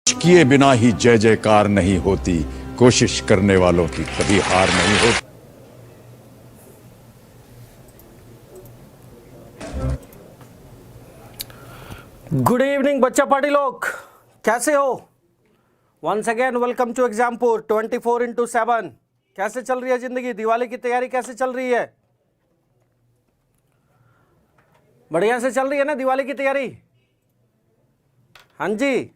किए बिना ही जय जयकार नहीं होती, कोशिश करने वालों की कभी हार नहीं होती। गुड इवनिंग बच्चा पार्टी लोग, कैसे हो? Once again welcome to Exampur 24x7। कैसे चल रही है जिंदगी? दिवाली की तैयारी कैसे चल रही है? बढ़िया से चल रही है ना दिवाली की तैयारी? हाँ जी।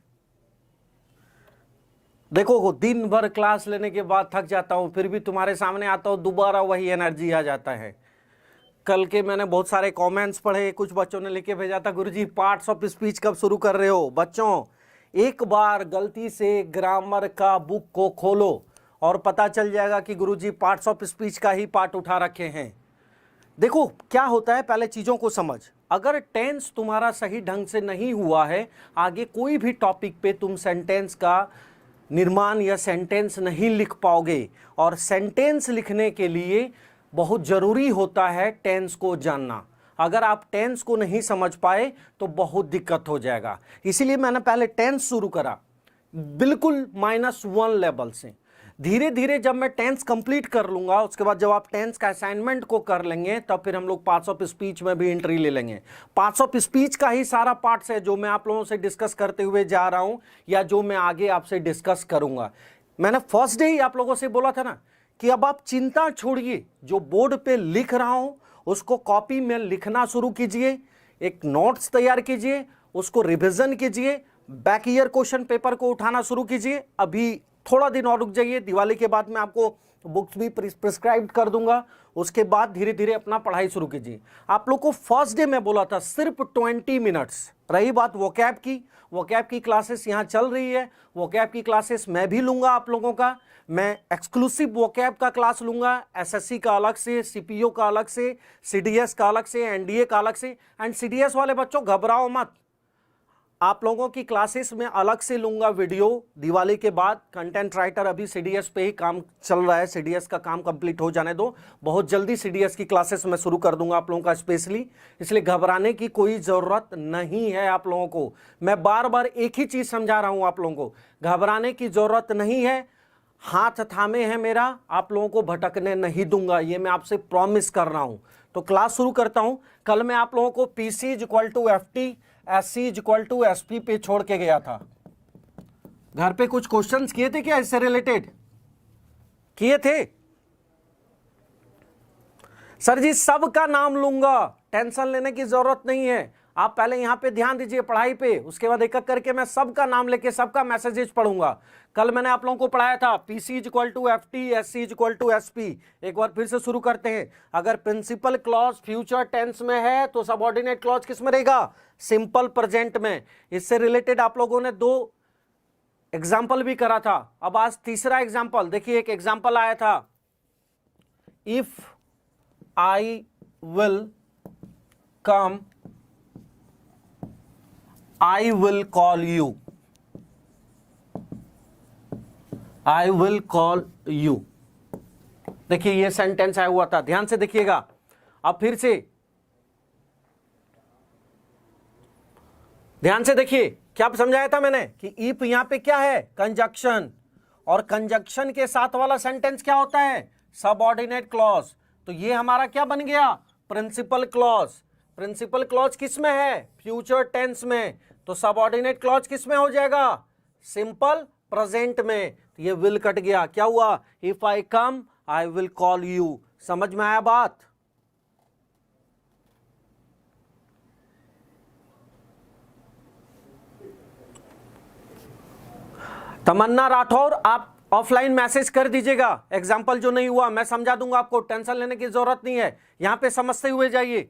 देखो, दिन भर क्लास लेने के बाद थक जाता हूं, फिर भी तुम्हारे सामने आता हूं, दोबारा वही एनर्जी आ जाता है। कल के मैंने बहुत सारे कमेंट्स पढ़े, कुछ बच्चों ने लिख के भेजा था, गुरुजी पार्ट्स ऑफ स्पीच कब शुरू कर रहे हो? बच्चों, एक बार गलती से ग्रामर का बुक को खोलो और पता चल जाएगा कि गुरुजी पार्ट्स ऑफ स्पीच का ही पार्ट उठा रखे हैं। देखो क्या होता है, पहले चीजों को समझ। अगर टेंस तुम्हारा सही ढंग से नहीं हुआ है, आगे कोई भी टॉपिक पे तुम सेंटेंस का निर्माण या सेंटेंस नहीं लिख पाओगे। और सेंटेंस लिखने के लिए बहुत जरूरी होता है टेंस को जानना। अगर आप टेंस को नहीं समझ पाए तो बहुत दिक्कत हो जाएगा। इसीलिए मैंने पहले टेंस शुरू करा, बिल्कुल -1 लेवल से। धीरे धीरे जब मैं टेंस कंप्लीट कर लूंगा, उसके बाद जब आप टेंस का असाइनमेंट को कर लेंगे, तब फिर हम लोग पार्ट्स ऑफ स्पीच में भी एंट्री ले लेंगे। पार्ट्स ऑफ स्पीच का ही सारा पार्ट्स है जो मैं आप लोगों से डिस्कस करते हुए जा रहा हूं, या जो मैं आगे आपसे डिस्कस करूंगा। मैंने फर्स्ट डे ही आप लोगों से बोला था ना कि अब आप चिंता छोड़िए, जो बोर्ड पे लिख रहा हूं उसको कॉपी में लिखना शुरू कीजिए, एक नोट्स तैयार कीजिए, उसको रिवीजन कीजिए, बैक ईयर क्वेश्चन पेपर को उठाना शुरू कीजिए। अभी थोड़ा दिन और रुक जाइए, दिवाली के बाद मैं आपको बुक्स भी प्रिस्क्राइब कर दूंगा, उसके बाद धीरे धीरे अपना पढ़ाई शुरू कीजिए। आप लोग को फर्स्ट डे में बोला था सिर्फ 20 मिनट्स। रही बात वोकैब की क्लासेस यहाँ चल रही है। वोकैब की क्लासेस मैं भी लूंगा आप लोगों का। मैं एक्सक्लूसिव वोकैब का क्लास लूंगा, एसएससी का अलग से, सीपीओ का अलग से, सीडीएस का अलग से, एनडीए का अलग से। एंड सीडीएस वाले बच्चों घबराओ मत, आप लोगों की क्लासेस में अलग से लूंगा वीडियो दिवाली के बाद। कंटेंट राइटर अभी सीडीएस पे ही काम चल रहा है, सीडीएस का काम कंप्लीट हो जाने दो, बहुत जल्दी सीडीएस की क्लासेस मैं शुरू कर दूंगा आप लोगों का स्पेशली। इसलिए घबराने की कोई जरूरत नहीं है आप लोगों को। मैं बार बार एक ही चीज समझा रहा हूं आप लोगों को, घबराने की जरूरत नहीं है। हाथ थामे है मेरा, आप लोगों को भटकने नहीं दूंगा, ये मैं आपसे प्रॉमिस कर रहा हूं। तो क्लास शुरू करता हूं। कल मैं आप लोगों को PC equal to FT, SC equal to SP पे छोड़ के गया था। घर पे कुछ क्वेश्चंस किए थे क्या इससे रिलेटेड? किए थे? सर जी सबका नाम लूंगा, टेंशन लेने की जरूरत नहीं है। आप पहले यहां पे ध्यान दीजिए पढ़ाई पे, उसके बाद एक एक करके मैं सबका नाम लेके सबका मैसेजेस पढ़ूंगा। कल मैंने आप लोगों को पढ़ाया था PC equal to FT, SC equal to SP. एक बार फिर से शुरू करते हैं। अगर प्रिंसिपल क्लॉज फ्यूचर टेंस में है तो सबऑर्डिनेट क्लॉज किस में रहेगा? सिंपल प्रेजेंट में। इससे रिलेटेड आप लोगों ने 2 एग्जाम्पल भी करा था। अब आज तीसरा एग्जाम्पल देखिए। एक एग्जाम्पल आया था, if I will come I will call you. I will call you. देखिए ये सेंटेंस आया हुआ था, ध्यान से देखिएगा। अब फिर से ध्यान से देखिए, क्या समझाया था मैंने कि इफ यहां पे क्या है? कंजक्शन। और कंजक्शन के साथ वाला सेंटेंस क्या होता है? Subordinate clause. तो ये हमारा क्या बन गया? Principal clause. प्रिंसिपल क्लॉज किस में है? फ्यूचर टेंस में। तो सबऑर्डिनेट क्लॉज किस में हो जाएगा? सिंपल प्रेजेंट में। तो ये विल कट गया, क्या हुआ? If I come I will call you. समझ में आया बात? तमन्ना राठौर, आप ऑफलाइन मैसेज कर दीजिएगा। एग्जाम्पल जो नहीं हुआ मैं समझा दूंगा आपको, टेंशन लेने की जरूरत नहीं है। यहां पे समझते हुए जाइए।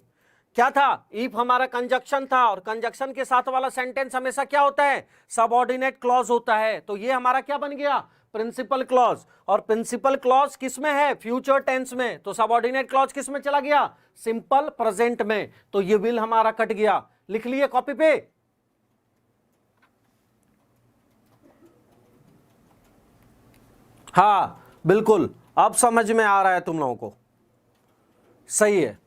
क्या था? इफ हमारा कंजक्शन था, और कंजक्शन के साथ वाला सेंटेंस हमेशा क्या होता है? सबऑर्डिनेट क्लॉज होता है। तो ये हमारा क्या बन गया? Principal clause. और प्रिंसिपल क्लॉज किस में है? फ्यूचर टेंस में। तो सबऑर्डिनेट क्लॉज किस में चला गया? सिंपल प्रेजेंट में। तो ये विल हमारा कट गया। लिख लिए कॉपी पे? हाँ बिल्कुल, अब समझ में आ रहा है तुम लोगों को। सही है,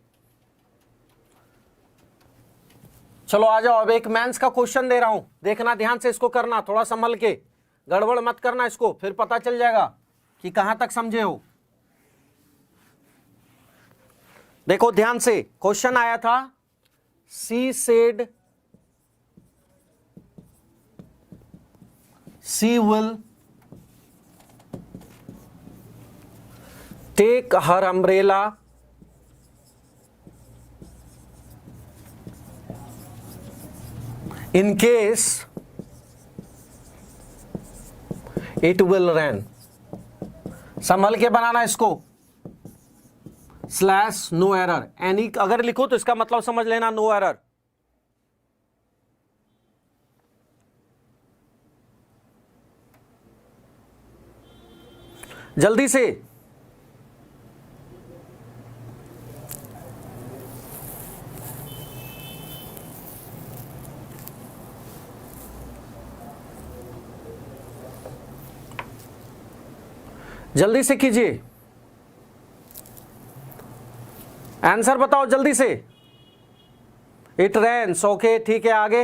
चलो आ जाओ, अब एक मैथ्स का क्वेश्चन दे रहा हूं, देखना ध्यान से, इसको करना थोड़ा संभल के, गड़बड़ मत करना इसको, फिर पता चल जाएगा कि कहां तक समझे हो। देखो ध्यान से, क्वेश्चन आया था she said she will take her umbrella in case it will rain। संभल के बनाना इसको, स्लैश नो एरर, एनी अगर लिखो तो इसका मतलब समझ लेना नो एरर। जल्दी से, जल्दी से कीजिए, आंसर बताओ जल्दी से। इट रेन्स, ओके ठीक है, आगे।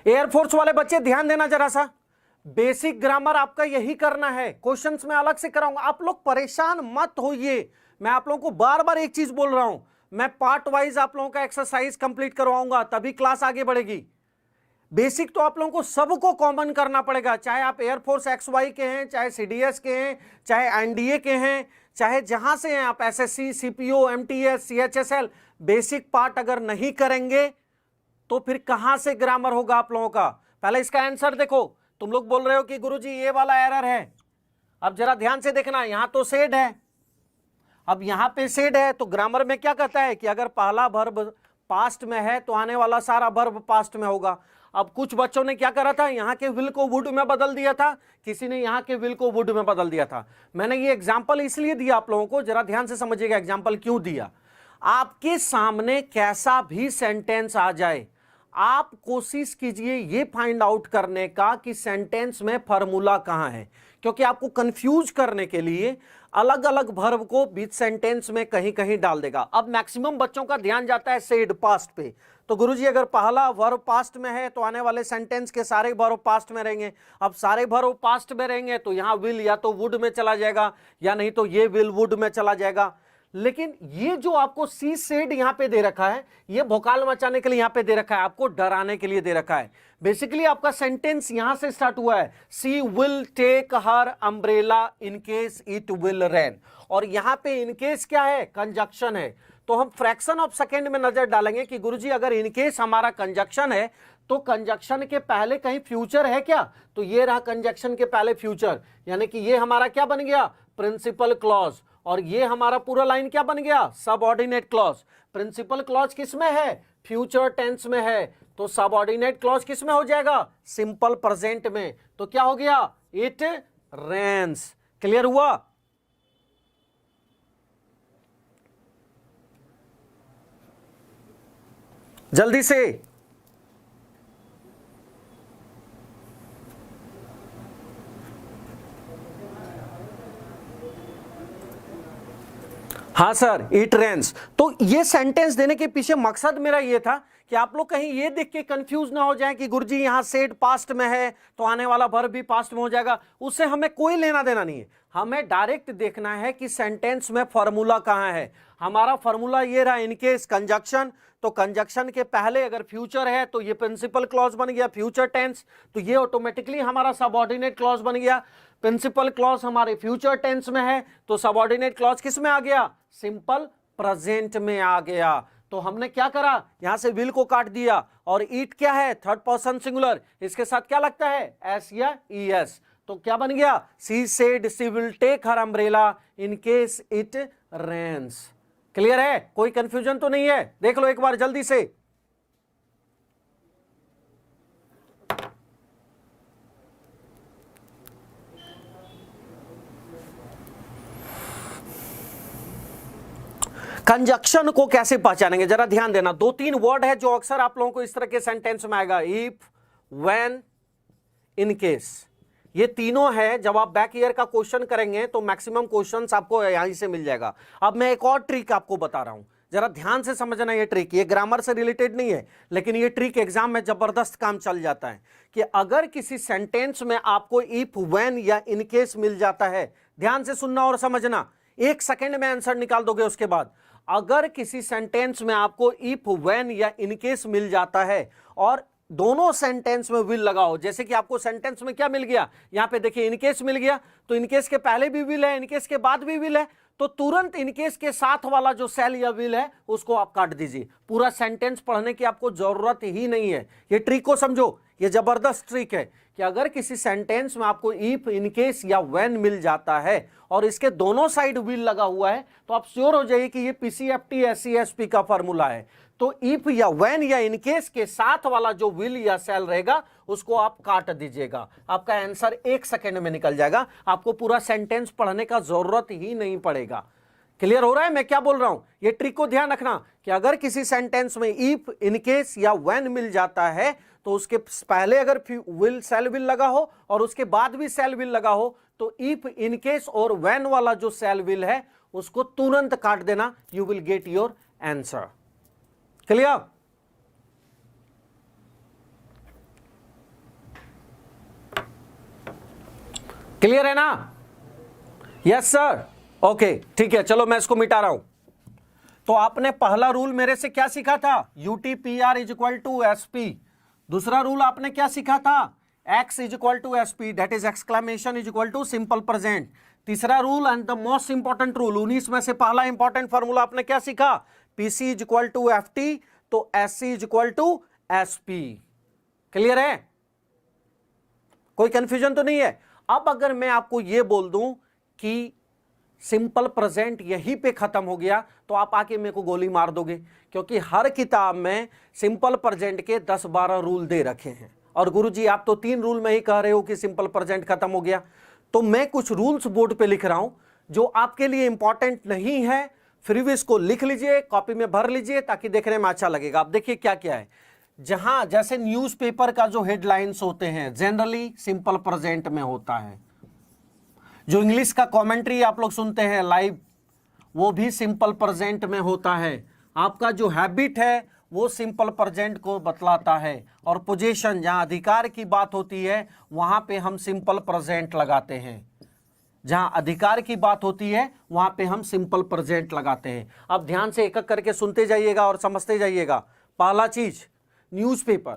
एयरफोर्स वाले बच्चे ध्यान देना जरा सा, बेसिक ग्रामर आपका यही करना है, क्वेश्चंस में अलग से कराऊंगा, आप लोग परेशान मत होइए। मैं आप लोगों को बार बार एक चीज बोल रहा हूं, मैं पार्ट वाइज आप लोगों का एक्सरसाइज कंप्लीट करवाऊंगा, तभी क्लास आगे बढ़ेगी। बेसिक तो आप लोगों को सबको कॉमन करना पड़ेगा, चाहे आप एयरफोर्स XY के हैं, चाहे CDS के हैं, चाहे NDA के हैं, चाहे जहां से हैं आप, SSC, CPO, MTS, CHSL। Basic part अगर नहीं करेंगे तो फिर कहां से ग्रामर होगा आप लोगों का। पहले इसका आंसर देखो, तुम लोग बोल रहे हो कि गुरुजी ये वाला एरर है, अब जरा ध्यान से देखना, यहां तो सेड है, अब यहां पे सेड है, तो ग्रामर में क्या कहता है कि अगर पहला वर्ब पास्ट में है तो आने वाला सारा वर्ब पास्ट में होगा। अब कुछ बच्चों ने क्या करा था, यहां के विल को वुड में बदल दिया था, किसी ने यहां के विल को वुड में बदल दिया था। मैंने ये एग्जांपल इसलिए दिया आप लोगों को, जरा ध्यान से समझिएगा एग्जांपल क्यों दिया। आपके सामने कैसा भी सेंटेंस आ जाए, आप कोशिश कीजिए ये फाइंड आउट करने का कि सेंटेंस में फॉर्मूला कहां है, क्योंकि आपको कंफ्यूज करने के लिए अलग अलग वर्ब को बीच सेंटेंस में कहीं कहीं डाल देगा। अब मैक्सिमम बच्चों का ध्यान जाता है सेड पास्ट पे, तो गुरुजी अगर पहला वर्ब पास्ट में है तो आने वाले सेंटेंस के सारे वर्ब पास्ट में रहेंगे। अब सारे वर्ब पास्ट में रहेंगे तो यहां विल या तो वुड में चला जाएगा, या नहीं तो ये विल वुड में चला जाएगा। लेकिन ये जो आपको सी सेड यहां पे दे रखा है, ये भोकाल मचाने के लिए यहां पे दे रखा है, आपको डराने के लिए दे रखा है। बेसिकली आपका सेंटेंस यहां से स्टार्ट हुआ है, she will take her umbrella in case it will rain, और यहां पे इन केस क्या है, कंजक्शन है। तो हम फ्रैक्शन ऑफ सेकेंड में नजर डालेंगे कि गुरुजी अगर इन केस हमारा कंजक्शन है तो कंजक्शन के पहले कहीं फ्यूचर है क्या, तो ये रहा कंजक्शन के पहले फ्यूचर, यानी कि ये हमारा क्या बन गया, प्रिंसिपल क्लॉज, और ये हमारा पूरा लाइन क्या बन गया, सबऑर्डिनेट क्लॉज। प्रिंसिपल क्लॉज किस में है, फ्यूचर टेंस में है, तो सबऑर्डिनेट क्लॉज किस में हो जाएगा, सिंपल प्रेजेंट में। तो क्या हो गया, इट रेन्स। क्लियर हुआ। जल्दी से, हाँ सर, इट रेन्स। तो ये सेंटेंस देने के पीछे मकसद मेरा ये था कि आप लोग कहीं ये देख के कंफ्यूज ना हो जाए कि गुरुजी यहां सेड पास्ट में है तो आने वाला वर्ब भी पास्ट में हो जाएगा, उससे हमें कोई लेना देना नहीं है। हमें डायरेक्ट देखना है कि सेंटेंस में फॉर्मूला कहां है। हमारा फॉर्मूला ये रहा, इनकेस कंजक्शन, तो कंजक्शन के पहले अगर फ्यूचर है तो ये प्रिंसिपल क्लॉज बन गया, फ्यूचर टेंस, तो ये ऑटोमेटिकली हमारा सबऑर्डिनेट क्लॉज बन गया। प्रिंसिपल क्लॉज हमारे फ्यूचर टेंस में है तो सबऑर्डिनेट क्लॉज किस में आ गया, सिंपल प्रेजेंट में आ गया। तो हमने क्या करा, यहां से विल को काट दिया, और ईट क्या है, थर्ड पर्सन सिंगुलर, इसके साथ क्या लगता है, एस या ईएस, तो क्या बन गया, she said she will take her umbrella in case it rains. Clear है, कोई कंफ्यूजन तो नहीं है, देख लो एक बार जल्दी से। कंजक्शन को कैसे पहचानेंगे, जरा ध्यान देना। दो तीन वर्ड है जो अक्सर आप लोगों को इस तरह के सेंटेंस में आएगा, इफ, व्हेन, इन केस, ये तीनों है। जब आप बैक ईयर का क्वेश्चन करेंगे तो मैक्सिमम क्वेश्चंस आपको यहीं से मिल जाएगा। अब मैं एक और ट्रिक आपको बता रहा हूं, जरा ध्यान से समझना ये ट्रिक, ये ग्रामर से रिलेटेड नहीं है, लेकिन ये ट्रिक एग्जाम में जबरदस्त काम चल जाता है कि अगर किसी सेंटेंस में आपको इफ, व्हेन या इन केस मिल जाता है, ध्यान से सुनना और समझना, 1 सेकंड में आंसर निकाल दोगे उसके बाद। अगर किसी सेंटेंस में आपको इफ, व्हेन या इन केस मिल जाता है और दोनों सेंटेंस में विल लगा हो, जैसे कि आपको सेंटेंस में क्या मिल गया, यहां पे देखिए इनकेस मिल गया, तो इनकेस के पहले भी विल है, इनकेस के बाद भी विल है, तो तुरंत इनकेस के साथ वाला जो सेल या विल है उसको आप काट दीजिए। पूरा सेंटेंस पढ़ने की आपको जरूरत ही नहीं है। ये ट्रिक को समझो, ये जबरदस्त ट्रिक है कि अगर किसी सेंटेंस में आपको इफ, इनकेस या व्हेन मिल जाता है और इसके दोनों साइड विल लगा हुआ है, तो आप श्योर हो जाइए कि ये पीसीएफटी एससीएसपी का फॉर्मूला है। तो इफ या व्हेन या इनकेस के साथ वाला जो विल या सेल रहेगा उसको आप काट दीजिएगा, आपका आंसर 1 सेकंड में निकल जाएगा, आपको पूरा सेंटेंस पढ़ने का जरूरत ही नहीं पड़ेगा। क्लियर हो रहा है मैं क्या बोल रहा हूं? ये ट्रिक को ध्यान रखना कि अगर किसी सेंटेंस में इफ, इनकेस या व्हेन मिल जाता है तो उसके पहले अगर विल, सेल विल लगा हो और उसके बाद भी सेल विल लगा हो, तो इफ, इनकेस और व्हेन वाला जो सेल विल है उसको तुरंत काट देना, you will get your answer. Clear? Clear है ना? यस सर, ओके ठीक है, चलो मैं इसको मिटा रहा हूं। तो आपने पहला रूल मेरे से क्या सीखा था, UTPR is equal to SP। दूसरा रूल आपने क्या सीखा था, X is equal to SP, that is exclamation is equal to simple present. तीसरा rule and the most important rule, 19 में से पहला इंपॉर्टेंट फॉर्मूला आपने क्या सीखा, PC is equal to FT, तो SC is equal to SP। Clear है? कोई कंफ्यूजन तो नहीं है? अब अगर मैं आपको यह बोल दूं कि सिंपल प्रेजेंट यहीं पे खत्म हो गया, तो आप आके मेरे को गोली मार दोगे, क्योंकि हर किताब में सिंपल प्रेजेंट के 10-12 रूल दे रखे हैं। और गुरुजी आप तो 3 रूल में ही कह रहे हो कि सिंपल प्रेजेंट खत्म हो गया। तो मैं कुछ रूल्स बोर्ड पे लिख रहा हूं जो आपके लिए इंपॉर्टेंट नहीं है, फिर भी इसको लिख लीजिए, कॉपी में भर लीजिए ताकि देखने में अच्छा लगेगा। आप देखिए क्या क्या है, जहां जैसे न्यूज़पेपर का जो हेडलाइंस होते हैं जनरली सिंपल प्रेजेंट में होता है, जो इंग्लिश का कमेंट्री आप लोग सुनते हैं लाइव, वो भी सिंपल प्रेजेंट में होता है। आपका जो हैबिट है वो सिंपल प्रेजेंट को बतलाता है, और पोजीशन जहां अधिकार की बात होती है वहां पे हम सिंपल प्रेजेंट लगाते हैं। जहां अधिकार की बात होती है वहां पे हम सिंपल प्रेजेंट लगाते हैं। अब ध्यान से एक एक करके सुनते जाइएगा और समझते जाइएगा। पहला चीज, न्यूज़पेपर।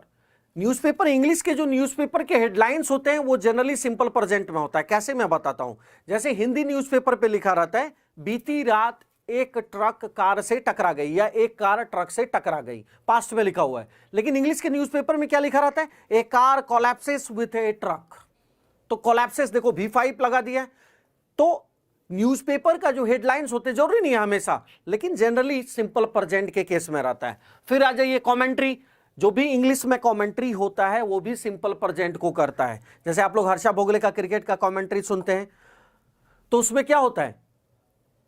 न्यूज़पेपर, इंग्लिश के जो न्यूज़पेपर के हेडलाइंस होते हैं वो जनरली सिंपल प्रेजेंट में होता है। कैसे, मैं बताता हूं। जैसे हिंदी न्यूज़पेपर पे लिखा रहता है, बीती रात एक ट्रक कार से टकरा गई, या एक कार ट्रक से टकरा गई, पास्ट में लिखा हुआ है। लेकिन इंग्लिश के न्यूज़पेपर में क्या लिखा रहता है, a car collapses with a truck. तो कोलैप्सेस देखो V5 लगा दिया। तो न्यूज़पेपर का जो हेडलाइंस होते हैं, जरूरी नहीं है हमेशा, लेकिन जनरली सिंपल प्रेजेंट के केस में रहता है। फिर आ जाइए कमेंट्री। जो भी इंग्लिश में कमेंट्री होता है वो भी सिंपल प्रेजेंट को करता है। जैसे आप लोग हर्षा भोगले का क्रिकेट का कमेंट्री सुनते हैं, तो उसमें क्या होता है,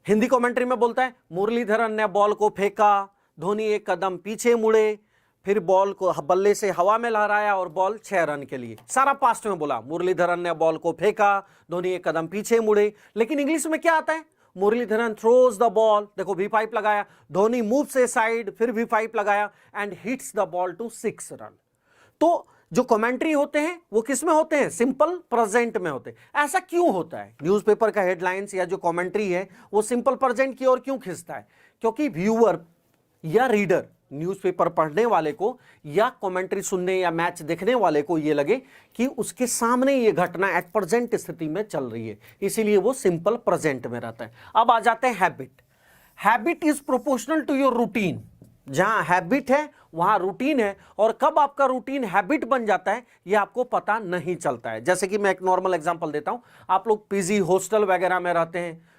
हिंदी कमेंट्री में बोलता है, मुरलीधरन ने बॉल को फेंका, धोनी एक कदम पीछे मुड़े, फिर बॉल को बल्ले से हवा में लहराया और बॉल 6 रन के लिए। सारा पास्ट में बोला, मुरलीधरन ने बॉल को फेंका, धोनी एक कदम पीछे मुड़े। लेकिन इंग्लिश में क्या आता है, मुरलीधरन थ्रोज द बॉल, देखो V5 लगाया, धोनी मूव्स ए साइड, फिर V5 लगाया, and hits the ball to 6 run. तो जो कमेंट्री होते हैं वो किस में होते हैं, सिंपल प्रेजेंट में होते हैं। ऐसा क्यों होता है, न्यूज़पेपर का हेडलाइंस या जो कमेंट्री है वो सिंपल प्रेजेंट की ओर क्यों खींचता है? क्योंकि व्यूअर या रीडर, न्यूज़पेपर पढ़ने वाले को या कमेंट्री सुनने या मैच देखने वाले को ये लगे कि उसके सामने ये घटना एट प्रेजेंट स्थिति में चल रही है, इसीलिए वो सिंपल प्रेजेंट में रहता है। अब आ जाते हैं habit. Habit is proportional to your routine. जहां हैबिट है वहां रूटीन है, और कब आपका रूटीन हैबिट बन जाता है ये आपको पता नहीं चलता है। जैसे कि मैं एक नॉर्मल एग्जांपल देता हूं, आप लोग पीजी, हॉस्टल वगैरह में रहते हैं।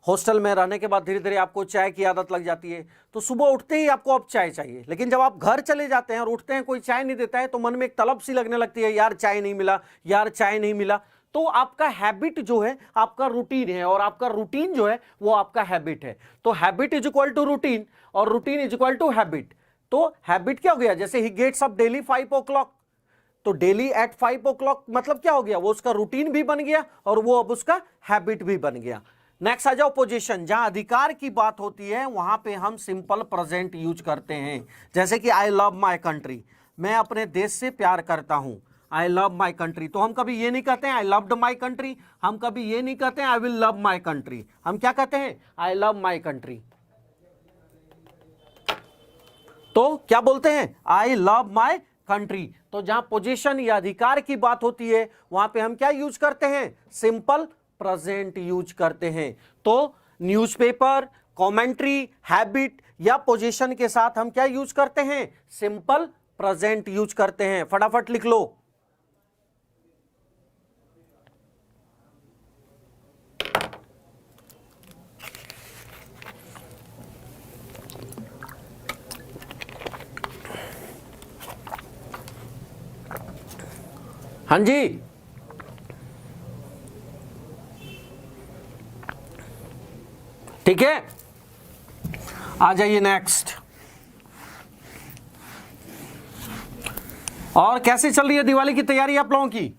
हॉस्टल में रहने के बाद धीरे धीरे आपको चाय की आदत लग जाती है, तो सुबह उठते ही आपको अब चाय चाहिए। लेकिन जब आप घर चले जाते हैं और उठते हैं कोई चाय नहीं देता है, तो मन में एक तलब सी लगने लगती है, यार चाय नहीं मिला, यार चाय नहीं मिला। तो आपका हैबिट जो है आपका रूटीन है, और आपका रूटीन जो है वो आपका हैबिट है। तो habit is equal to routine, और routine is equal to habit. तो हैबिट क्या हो गया, जैसे he gets up daily 5 o'clock, तो डेली एट 5 o'clock मतलब क्या हो गया, वो उसका रूटीन भी बन गया और वो अब उसका हैबिट भी बन गया। नेक्स्ट आ जाओ पोजीशन। जहां अधिकार की बात होती है वहां पे हम सिंपल प्रेजेंट यूज करते हैं। जैसे कि आई लव माई कंट्री, मैं अपने देश से प्यार करता हूं, आई लव माई कंट्री। तो हम कभी ये नहीं कहते हैं आई लव्ड माई कंट्री, हम कभी ये नहीं कहते हैं I will love my country, हम क्या कहते हैं आई लव माई कंट्री। तो क्या बोलते हैं आई लव माई कंट्री। तो जहां पोजीशन या अधिकार की बात होती है वहां पे हम क्या यूज करते हैं, सिंपल प्रेजेंट यूज करते हैं। तो न्यूज़पेपर, कमेंट्री, हैबिट या पोजीशन के साथ हम क्या यूज करते हैं, सिंपल प्रेजेंट यूज करते हैं। फटाफट लिख लो। हाँ जी, ठीक है, आ जाइए नेक्स्ट। और कैसी चल रही है दिवाली की तैयारी आप लोगों की?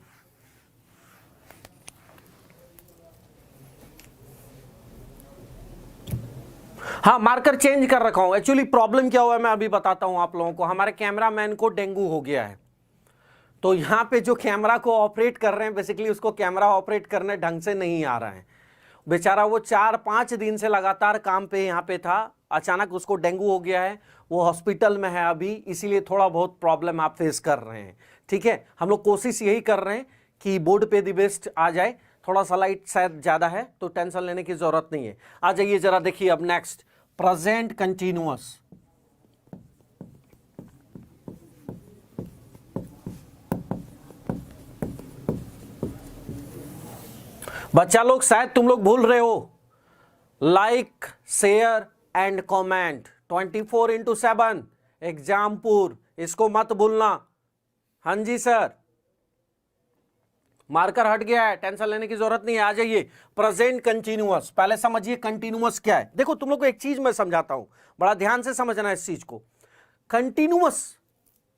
हाँ, मार्कर चेंज कर रखा हूं। एक्चुअली प्रॉब्लम क्या हुआ है मैं अभी बताता हूं आप लोगों को। हमारे कैमरामैन को डेंगू हो गया है, तो यहां पे जो कैमरा को ऑपरेट कर रहे हैं बेसिकली उसको कैमरा ऑपरेट करने ढंग से नहीं आ रहा है। बेचारा वो 4-5 दिन से लगातार काम पे यहाँ पे था, अचानक उसको डेंगू हो गया है, वो हॉस्पिटल में है अभी, इसीलिए थोड़ा बहुत प्रॉब्लम आप फेस कर रहे हैं। ठीक है, हम लोग कोशिश यही कर रहे हैं कि बोर्ड पे दी बेस्ट आ जाए। थोड़ा सा लाइट शायद ज़्यादा है तो टेंशन लेने की ज़रूरत नहीं है। आ जाइए ज़रा देखिए अब नेक्स्ट, प्रेजेंट कंटिन्यूअस। बच्चा लोग शायद तुम लोग भूल रहे हो, like, share and comment 24/7 Exampur, इसको मत भूलना। हाँ जी सर, मार्कर हट गया है, टेंशन लेने की जरूरत नहीं है। आ जाइए प्रेजेंट कंटिन्यूअस। पहले समझिए कंटिन्यूअस क्या है। देखो तुम लोग को एक चीज मैं समझाता हूं, बड़ा ध्यान से समझना है इस चीज को। कंटिन्यूअस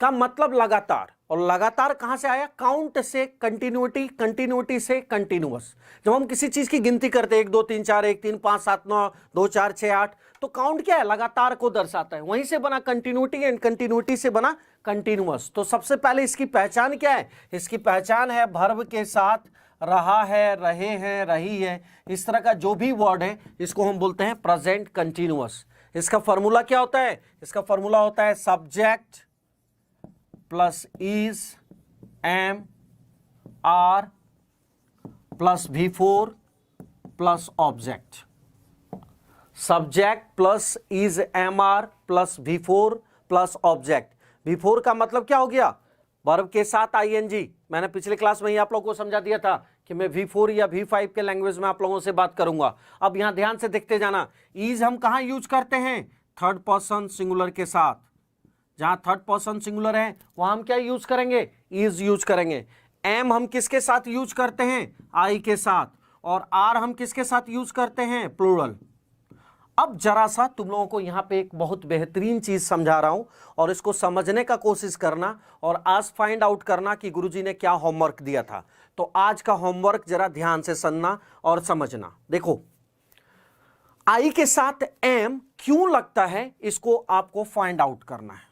का मतलब लगातार, और लगातार कहां से आया, काउंट से कंटिन्यूटी, कंटिन्यूटी से कंटिन्यूअस। जब हम किसी चीज की गिनती करते हैं 1 2 3 4 1 3 5 7 9 2 4 6 8, तो काउंट क्या है, लगातार को दर्शाता है। वहीं से बना कंटिन्यूटी, एंड कंटिन्यूटी से बना कंटिन्यूअस। तो सबसे पहले इसकी पहचान क्या है, इसकी पहचान है वर्ब के साथ रहा है, रहे हैं, रही है, इस तरह का जो भी वर्ड है इसको हम बोलते हैं प्रेजेंट कंटिन्यूअस। इसका फॉर्मूला क्या होता है, इसका फॉर्मूला होता है subject plus is, am, are plus V4 plus object. Subject plus is, am, are plus V4 plus object. V4 का मतलब क्या हो गया, वर्ब के साथ ING। मैंने पिछले क्लास में ही आप लोगों को समझा दिया था कि मैं V4 या V5 के लैंग्वेज में आप लोगों से बात करूंगा। अब यहां ध्यान से देखते जाना, इज हम कहां यूज करते हैं, थर्ड पर्सन सिंगुलर के साथ। जहां थर्ड पर्सन सिंगुलर है वहां हम क्या यूज करेंगे, इज यूज करेंगे। एम हम किसके साथ यूज करते हैं, आई के साथ। और आर हम किसके साथ यूज करते हैं, प्लूरल। अब जरा सा तुम लोगों को यहां पे एक बहुत बेहतरीन चीज समझा रहा हूं, और इसको समझने का कोशिश करना और आज फाइंड आउट करना कि गुरुजी ने क्या होमवर्क दिया था। तो आज का होमवर्क जरा ध्यान से सुनना और समझना। देखो, आई के साथ एम क्यों लगता है, इसको आपको फाइंड आउट करना है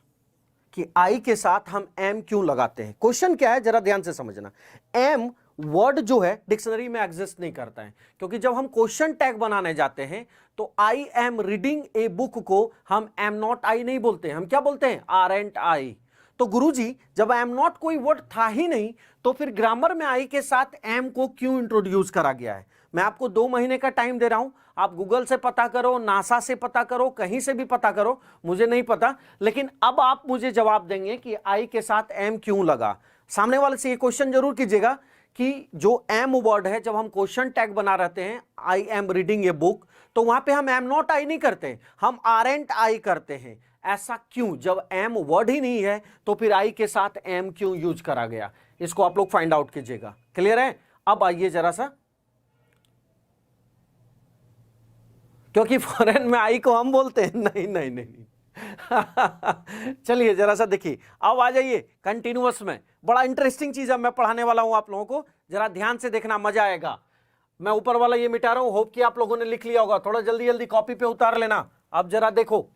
कि आई के साथ हम एम क्यों लगाते हैं। क्वेश्चन क्या है जरा ध्यान से समझना। एम वर्ड जो है डिक्शनरी में एग्जिस्ट नहीं करता है, क्योंकि जब हम क्वेश्चन टैग बनाने जाते हैं तो I am reading a book को हम एम नॉट आई नहीं बोलते, हम क्या बोलते हैं, आरएंट आई। तो गुरुजी जब एम नॉट कोई वर्ड था ही नहीं तो फिर ग्रामर में आई के साथ एम को क्यों इंट्रोड्यूस करा गया है। मैं आपको 2 महीने का टाइम दे रहा हूं, आप गूगल से पता करो, नासा से पता करो, कहीं से भी पता करो, मुझे नहीं पता, लेकिन अब आप मुझे जवाब देंगे कि आई के साथ एम क्यों लगा। सामने वाले से ये क्वेश्चन जरूर कीजिएगा कि जो एम वर्ड है जब हम क्वेश्चन टैग बना रहते हैं, I am reading a book, तो वहां पे हम एम नॉट आई नहीं करते, हम आरएंट आई करते हैं। ऐसा क्यों, जब एम वर्ड ही नहीं है तो फिर आई के साथ एम क्यों यूज करा गया, इसको आप लोग फाइंड आउट कीजिएगा। क्लियर है? अब आइए जरा सा, क्योंकि फॉरेन में आई को हम बोलते हैं, नहीं नहीं नहीं चलिए जरा सा देखिए, अब आ जाइए कंटिन्यूअस में। बड़ा इंटरेस्टिंग चीज अब मैं पढ़ाने वाला हूं आप लोगों को, जरा ध्यान से देखना, मजा आएगा। मैं ऊपर वाला ये मिटा रहा हूं, होप कि आप लोगों ने लिख लिया होगा, थोड़ा जल्दी जल्दी कॉपी पे उतार लेना। अब जरा देखो,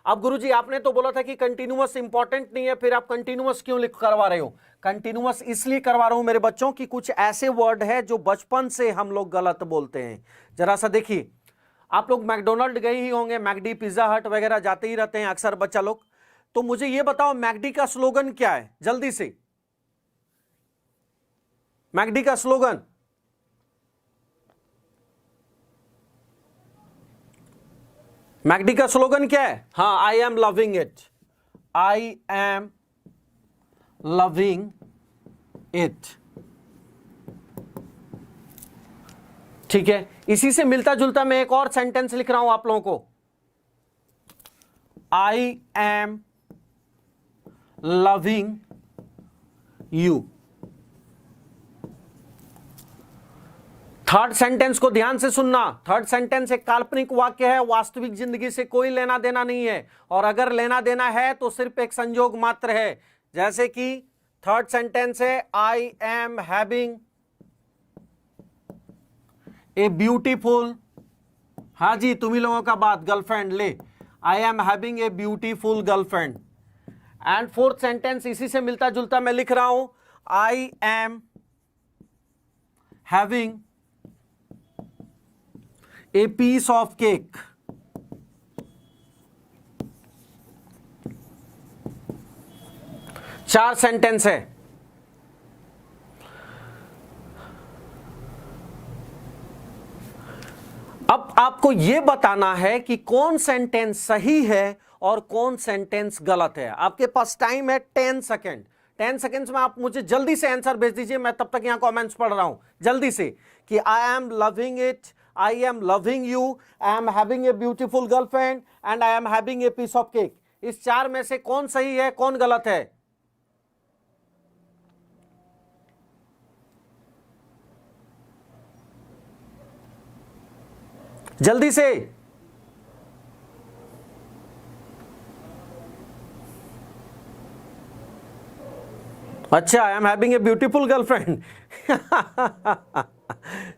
अब गुरुजी आपने तो बोला था कि कंटिन्यूअस इंपॉर्टेंट नहीं है, फिर आप कंटिन्यूअस क्यों लिख करवा रहे हो? कंटिन्यूअस इसलिए करवा रहा हूं मेरे बच्चों की कुछ ऐसे वर्ड है जो बचपन से हम लोग गलत बोलते हैं। जरा सा देखिए, आप लोग मैकडोनल्ड गए ही होंगे, मैकडी, पिज्जा हट वगैरह जाते ही रहते हैं अक्सर बच्चा लोग। तो मुझे ये बताओ मैकडी का स्लोगन क्या है, जल्दी से। मैकडी का स्लोगन, मैकडी का स्लोगन क्या है? हाँ, I am loving it, I am loving it. ठीक है, इसी से मिलता जुलता मैं एक और सेंटेंस लिख रहा हूं आप लोगों को, I am loving you. Third sentence को ध्यान से सुनना। थर्ड सेंटेंस एक काल्पनिक वाक्य है, वास्तविक जिंदगी से कोई लेना देना नहीं है, और अगर लेना देना है तो सिर्फ एक संयोग मात्र है। जैसे कि थर्ड सेंटेंस है, I am having a beautiful, हाँ जी तुम्ही लोगों का बात, गर्लफ्रेंड ले, I am having a beautiful girlfriend. And fourth sentence इसी से मिलता जुलता मैं लिख रहा हूं, I am having a piece of cake. चार सेंटेंस है। अब आपको यह बताना है कि कौन सेंटेंस सही है और कौन सेंटेंस गलत है। आपके पास टाइम है 10 सेकेंड। 10 सेकेंड्स में आप मुझे जल्दी से आंसर भेज दीजिए, मैं तब तक यहां कमेंट्स पढ़ रहा हूं जल्दी से, कि I am loving it, I am loving you, I am having a beautiful girlfriend and I am having a piece of cake। इस चार में से कौन सही है कौन गलत है? जल्दी से। अच्छा, आई am having a beautiful girlfriend.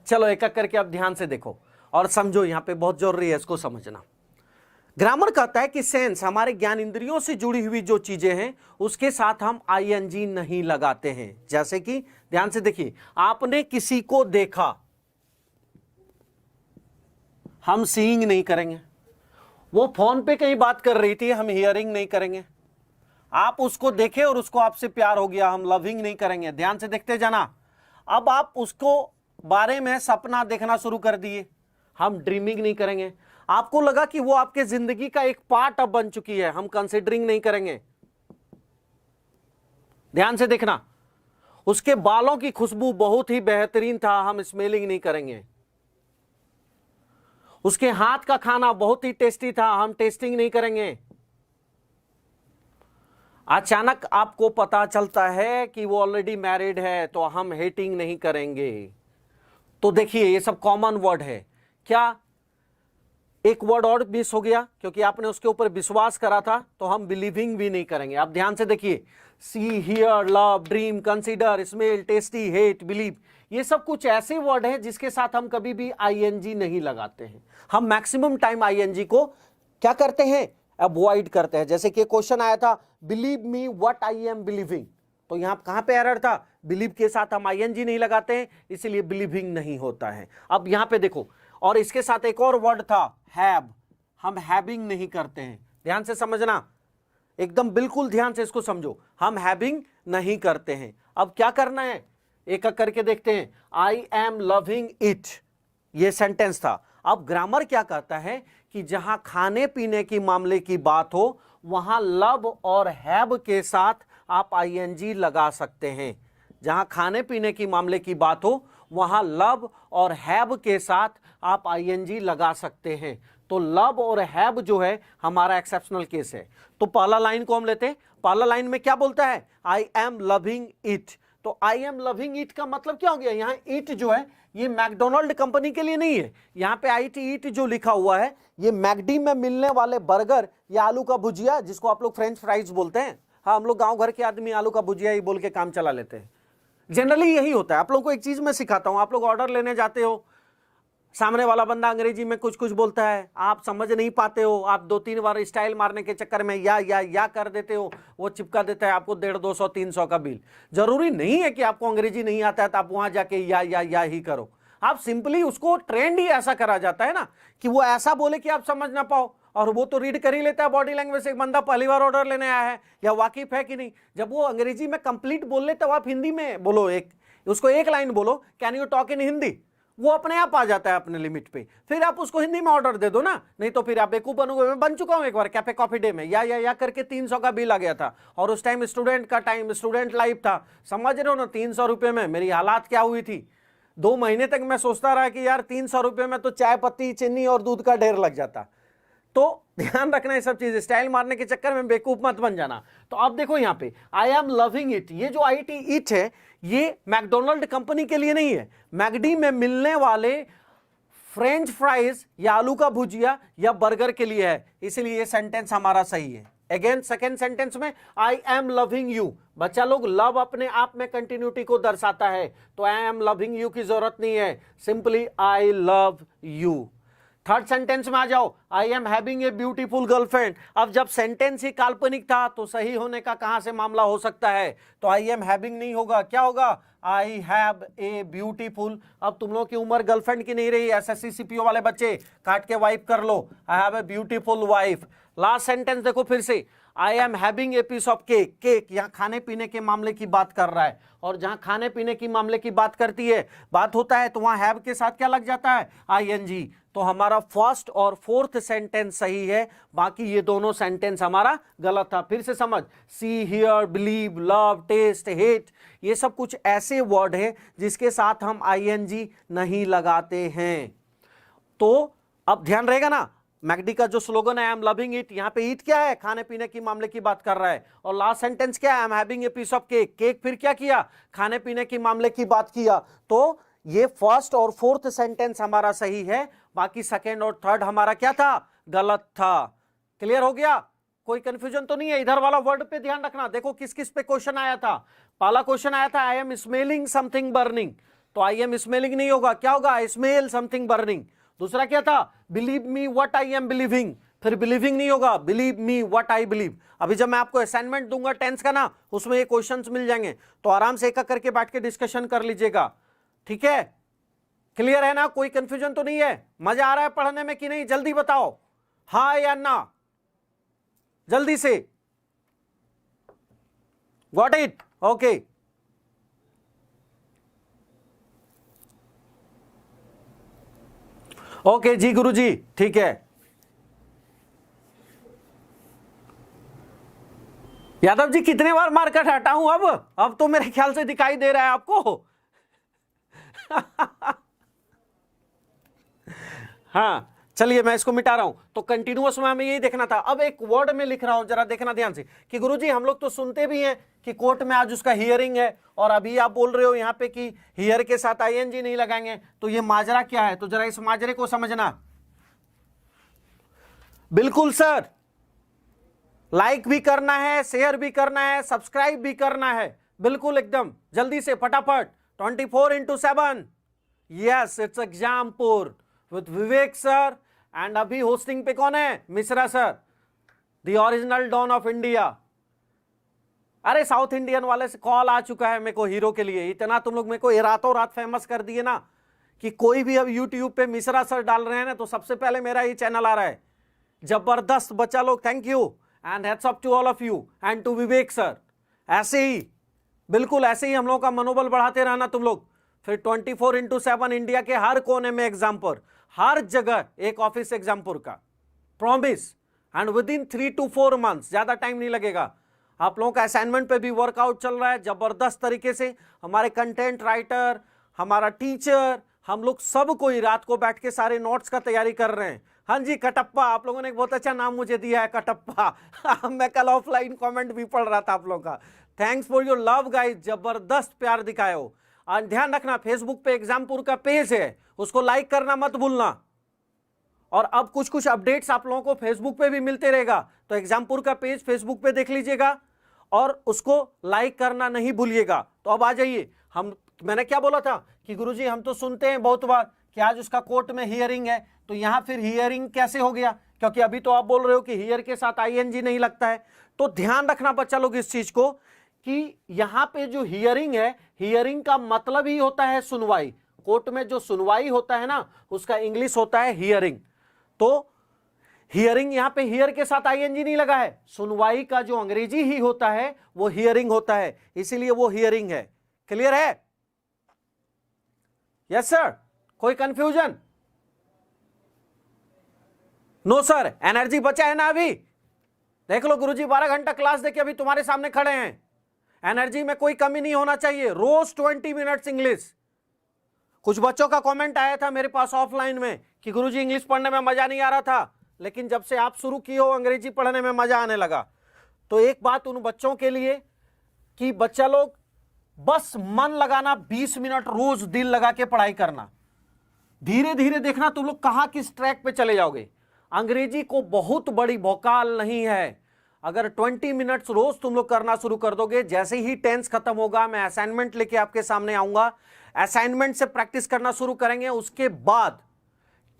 चलो एक एक करके अब ध्यान से देखो और समझो, यहां पे बहुत जरूरी है इसको समझना। ग्रामर कहता है कि सेंस, हमारे ज्ञान इंद्रियों से जुड़ी हुई जो चीजें हैं उसके साथ हम आईएनजी नहीं लगाते हैं। जैसे कि ध्यान से देखिए, आपने किसी को देखा, हम सीइंग नहीं करेंगे। वो फोन पे कहीं बात कर रही थी, हम हियरिंग नहीं करेंगे। आप उसको देखे और उसको आपसे प्यार हो गया, हम लविंग नहीं करेंगे। ध्यान से देखते जाना। अब आप उसको बारे में सपना देखना शुरू कर दिए, हम ड्रीमिंग नहीं करेंगे। आपको लगा कि वो आपके जिंदगी का एक पार्ट अब बन चुकी है, हम कंसीडरिंग नहीं करेंगे। ध्यान से देखना, उसके बालों की खुशबू बहुत ही बेहतरीन था, हम स्मेलिंग नहीं करेंगे। उसके हाथ का खाना बहुत ही टेस्टी था, हम टेस्टिंग नहीं करेंगे। अचानक आपको पता चलता है कि वो ऑलरेडी मैरिड है, तो हम हेटिंग नहीं करेंगे। तो देखिए, ये सब कॉमन वर्ड है। क्या एक वर्ड और मिस हो गया? क्योंकि आपने उसके ऊपर विश्वास करा था, तो हम बिलीविंग भी नहीं करेंगे। अब ध्यान से देखिए, see, here, love, dream, consider, smell, tasty, hate, believe, ये सब कुछ ऐसे वर्ड हैं जिसके साथ हम कभी भी आईएनजी नहीं लगाते हैं। हम मैक्सिमम टाइम आईएनजी को क्या करते हैं? अवॉइड करते हैं। जैसे कि क्वेश्चन आया था, believe me what I am believing, तो यहां कहां पे एरर था? बिलीव के साथ हम आईएनजी नहीं लगाते हैं, इसीलिए बिलीविंग नहीं होता है। अब यहां पे देखो, और इसके साथ एक और वर्ड था, हैव, हम हैविंग नहीं करते हैं। ध्यान से समझना, एकदम बिल्कुल ध्यान से इसको समझो, हम हैविंग नहीं करते हैं। अब क्या करना है, एक एक करके देखते हैं। आई एम लविंग इट, ये सेंटेंस था। अब ग्रामर क्या कहता है कि जहां खाने पीने की मामले की बात हो, वहां लव और हैव के साथ आप आईएनजी लगा सकते हैं। जहां खाने पीने की मामले की बात हो, वहां लव और हैव के साथ आप आईएनजी लगा सकते हैं। तो लव और हैव जो है हमारा एक्सेप्शनल केस है। तो पहला लाइन को हम लेते हैं। पहला लाइन में क्या बोलता है? I am loving it. तो आई एम लविंग इट का मतलब क्या हो गया? यहां इट जो है ये मैकडोनल्ड कंपनी के लिए नहीं है। यहां पे आई टी ईट जो लिखा हुआ है, ये मैकडी में मिलने वाले बर्गर या आलू का भुजिया, जिसको आप लोग फ्रेंच फ्राइज बोलते हैं। हाँ, हम लोग गांव घर के आदमी आलू का भुजिया ही बोल के काम चला लेते हैं। जनरली यही होता है। आप लोगों को एक चीज मैं सिखाता हूं, आप लोग ऑर्डर लेने जाते हो सामने वाला बंदा अंग्रेजी में कुछ कुछ बोलता है, आप समझ नहीं पाते हो, आप 2-3 बार स्टाइल मारने के चक्कर में या कर देते हो, वो चिपका देता है आपको 150, 200, 300 का बिल। जरूरी नहीं है कि आपको अंग्रेजी नहीं आता है तो आप वहां जाके या ही करो। आप सिंपली उसको ट्रेंड ही ऐसा करा जाता है ना कि वो ऐसा बोले कि आप समझ ना पाओ, और वो तो रीड कर ही लेता है बॉडी लैंग्वेज से। एक बंदा पहली बार ऑर्डर लेने आया है या वाकिफ है कि नहीं, जब वो अंग्रेजी में कंप्लीट बोल ले तो आप हिंदी में बोलो, उसको एक लाइन बोलो, can you talk in Hindi, वो अपने आप आ जाता है अपने लिमिट पे। फिर आप उसको हिंदी में ऑर्डर दे दो ना, नहीं तो फिर आप बेवकूफ बनोगे। मैं बन चुका हूं एक बार कैफे कॉफी डे में, या करके 300 का बिल आ गया था, और उस टाइम स्टूडेंट लाइफ था, समझ रहे हो ना। 300 रुपये में मेरी हालात क्या हुई थी, 2 महीने तक मैं सोचता रहा कि यार 300 रुपये में तो चाय पत्ती, चीनी और दूध का ढेर लग जाता। तो ध्यान रखना ये सब चीज, स्टाइल मारने के चक्कर में बेवकूफ मत बन जाना। तो आप देखो यहाँ पे आई एम लविंग इट, ये जो IT इट है ये मैकडोनल्ड कंपनी के लिए नहीं है, मैगडी में मिलने वाले फ्रेंच फ्राइज या आलू का भुजिया या बर्गर के लिए है, इसलिए ये सेंटेंस हमारा सही है। अगेन सेकेंड सेंटेंस में आई एम लविंग यू, बच्चा लोग लव अपने आप में कंटिन्यूटी को दर्शाता है, तो आई एम लविंग यू की जरूरत नहीं है, simply I love you. Third sentence में आ जाओ, आई am having a beautiful girlfriend. अब जब सेंटेंस ही काल्पनिक था तो सही होने का कहां से मामला हो सकता है, तो आई एम हैविंग नहीं होगा, क्या होगा, आई हैव ए ब्यूटीफुल। अब तुम लोग की उम्र गर्लफ्रेंड की नहीं रही, SSC CPO वाले बच्चे काट के वाइफ कर लो, I have a beautiful wife. Last sentence देखो फिर से, I am having a piece of cake, cake यहाँ खाने पीने के मामले की बात कर रहा है, और जहां खाने पीने की मामले की बात करती है बात होता है तो वहां हैव के साथ क्या लग जाता है, ING। तो हमारा फर्स्ट और फोर्थ सेंटेंस सही है, बाकी ये दोनों सेंटेंस हमारा गलत था। फिर से समझ, see, here, believe, love, taste, hate, ये सब कुछ ऐसे वर्ड हैं जिसके साथ हम ING नहीं लगाते हैं। तो अब ध्यान रहेगा ना, मैकडी का जो स्लोगन है आई एम लविंग इट, यहाँ पे ईट क्या है, खाने पीने की मामले की बात कर रहा है, और लास्ट सेंटेंस क्या है, I am having a piece of cake, cake फिर क्या किया, खाने पीने की मामले की बात किया। तो ये फर्स्ट और फोर्थ सेंटेंस हमारा सही है, बाकी सेकेंड और थर्ड हमारा क्या था, गलत था। क्लियर हो गया, कोई कंफ्यूजन तो नहीं है। इधर वाला वर्ड पे ध्यान रखना, देखो किस किस पे क्वेश्चन आया था। पहला क्वेश्चन आया था I am smelling something burning, तो आई एम स्मेलिंग नहीं होगा, क्या होगा, आई स्मेल समथिंग बर्निंग। दूसरा क्या था, believe me what I am believing, फिर बिलीविंग नहीं होगा, believe me what I believe. अभी जब मैं आपको असाइनमेंट दूंगा टेंस का ना, उसमें ये क्वेश्चंस मिल जाएंगे, तो आराम से एक एक करके बैठ के डिस्कशन कर लीजिएगा, ठीक है। क्लियर है ना, कोई कंफ्यूजन तो नहीं है, मजा आ रहा है पढ़ने में कि नहीं, जल्दी बताओ हाँ या ना, जल्दी से। Got it, okay. ओके जी गुरुजी, ठीक है। यादव जी कितने बार मार्केट हटा हूं, अब तो मेरे ख्याल से दिखाई दे रहा है आपको। हाँ चलिए मैं इसको मिटा रहा हूं। तो कंटिन्यूअस में हमें यही देखना था। अब एक वर्ड में लिख रहा हूं, जरा देखना ध्यान से कि गुरुजी हम लोग तो सुनते भी हैं कि कोर्ट में आज उसका हियरिंग है, और अभी आप बोल रहे हो यहाँ पे कि हियर के साथ ING नहीं लगाएंगे, तो ये माजरा क्या है, तो जरा इस माजरे को समझना। बिल्कुल सर, लाइक भी करना है, शेयर भी करना है, सब्सक्राइब भी करना है, बिल्कुल एकदम जल्दी से फटाफट। 24/7, yes it's Exampur with Vivek sir, and अभी होस्टिंग पे कौन है, Mishra sir, the original don of India. अरे साउथ इंडियन वाले से कॉल आ चुका है मेरे को हीरो के लिए, इतना तुम लोग मेरे को रातों रात फेमस कर दिए ना कि कोई भी अब यूट्यूब पे मिश्रा सर डाल रहे हैं ना तो सबसे पहले मेरा ही चैनल आ रहा है। जबरदस्त बच्चा लोग, thank you and heads up to all of you and to Vivek sir. ऐसे ही, बिल्कुल ऐसे ही हम लोग का मनोबल बढ़ाते रहना तुम लोग। फिर 24/7 इंडिया के हर कोने में एग्जाम पर, हर जगह एक ऑफिस एग्जामपुर का, promise. And with in 3 to 4 months, ज्यादा टाइम नहीं लगेगा। आप लोगों का असाइनमेंट पे भी वर्कआउट चल रहा है जबरदस्त तरीके से। हमारे कंटेंट राइटर, हमारा टीचर, हम लोग सब कोई रात को बैठ के सारे नोट्स का तैयारी कर रहे हैं। हाँ जी कटप्पा, आप लोगों ने एक बहुत अच्छा नाम मुझे दिया है, कटप्पा। मैं कल ऑफलाइन कमेंट भी पढ़ रहा था आप लोगों का। Thanks for your love guys, जबरदस्त प्यार दिखाए हो। और ध्यान रखना, फेसबुक पे एग्जामपुर का पेज है, उसको लाइक करना मत भूलना। और अब कुछ कुछ अपडेट्स आप लोगों को फेसबुक पे भी मिलते रहेगा, तो एग्जामपुर का पेज फेसबुक पे देख लीजिएगा और उसको लाइक करना नहीं भूलिएगा। तो अब आ जाइए, हम मैंने क्या बोला था कि गुरुजी हम तो सुनते हैं बहुत बार कि आज उसका कोर्ट में हियरिंग है, तो यहां फिर हियरिंग कैसे हो गया, क्योंकि अभी तो आप बोल रहे हो कि हियर के साथ आईएनजी नहीं लगता है। तो ध्यान रखना बच्चा लोग इस चीज को कि यहां पे जो हियरिंग है, हियरिंग का मतलब ही होता है सुनवाई। कोर्ट में जो सुनवाई होता है ना, उसका इंग्लिश होता है हियरिंग। तो हियरिंग यहां पे हियर के साथ आईएनजी नहीं लगा है, सुनवाई का जो अंग्रेजी ही होता है वो हियरिंग होता है, इसीलिए वो हियरिंग है। क्लियर है? यस सर, कोई कंफ्यूजन? No sir. एनर्जी बचा है ना अभी? देख लो गुरुजी 12 घंटा क्लास देके अभी तुम्हारे सामने खड़े हैं, एनर्जी में कोई कमी नहीं होना चाहिए। रोज 20 मिनट्स इंग्लिश। कुछ बच्चों का कमेंट आया था मेरे पास ऑफलाइन में कि गुरुजी इंग्लिश पढ़ने में मजा नहीं आ रहा था, लेकिन जब से आप शुरू किए हो अंग्रेजी पढ़ने में मजा आने लगा। तो एक बात उन बच्चों के लिए कि बच्चा लोग बस मन लगाना, 20 मिनट रोज दिल लगा के पढ़ाई करना। धीरे धीरे देखना तुम लोग कहां किस ट्रैक पे चले जाओगे। अंग्रेजी को बहुत बड़ी भौकाल नहीं है। अगर 20 मिनट्स रोज तुम लोग करना शुरू कर दोगे, जैसे ही टेंस खत्म होगा मैं असाइनमेंट लेके आपके सामने आऊंगा, असाइनमेंट से प्रैक्टिस करना शुरू करेंगे। उसके बाद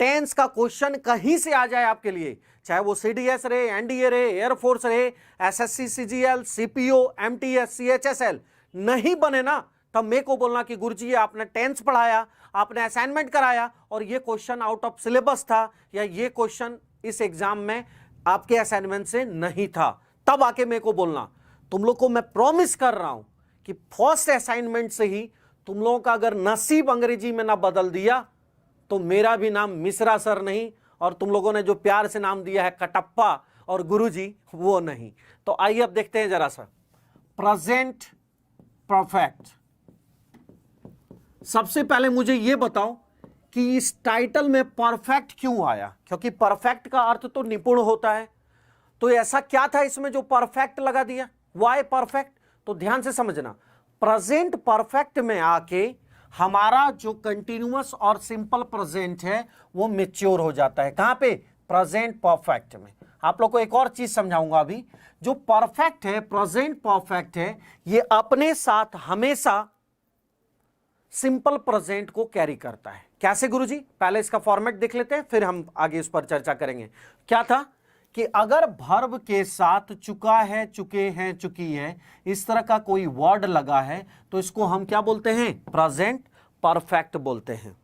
टेंस का क्वेश्चन कहीं से आ जाए आपके लिए, चाहे वो सीडीएस रहे, एनडीए रहे, एयरफोर्स रहे, SSC, CGL, CPO, MTS, CHSL, नहीं बने ना, तब मेरे को बोलना कि गुरुजी आपने टेंस पढ़ाया, आपने असाइनमेंट कराया और ये क्वेश्चन आउट ऑफ सिलेबस था, या ये क्वेश्चन इस एग्जाम में आपके असाइनमेंट से नहीं था, तब आके मेरे को बोलना। तुम लोग को मैं प्रॉमिस कर रहा हूं कि फर्स्ट असाइनमेंट से ही तुम लोगों का अगर नसीब अंग्रेजी में ना बदल दिया तो मेरा भी नाम मिश्रा सर नहीं, और तुम लोगों ने जो प्यार से नाम दिया है कटप्पा और गुरुजी, वो नहीं। तो आइए अब देखते हैं जरा सा प्रेजेंट परफेक्ट। सबसे पहले मुझे यह बताओ कि इस टाइटल में परफेक्ट क्यों आया, क्योंकि परफेक्ट का अर्थ तो निपुण होता है। तो ऐसा क्या था इसमें जो परफेक्ट लगा दिया? Why perfect? तो ध्यान से समझना, प्रेजेंट परफेक्ट में आके हमारा जो कंटिन्यूअस और सिंपल प्रेजेंट है वो मैच्योर हो जाता है। कहां पे? प्रेजेंट परफेक्ट में। आप लोग को एक और चीज समझाऊंगा अभी। जो परफेक्ट है, प्रेजेंट परफेक्ट है, ये अपने साथ हमेशा सिंपल प्रेजेंट को कैरी करता है। कैसे गुरुजी? पहले इसका फॉर्मेट देख लेते हैं, फिर हम आगे इस पर चर्चा करेंगे। क्या था कि अगर वर्ब के साथ चुका है, चुके हैं, चुकी है, इस तरह का कोई वर्ड लगा है तो इसको हम क्या बोलते हैं? प्रेजेंट परफेक्ट बोलते हैं।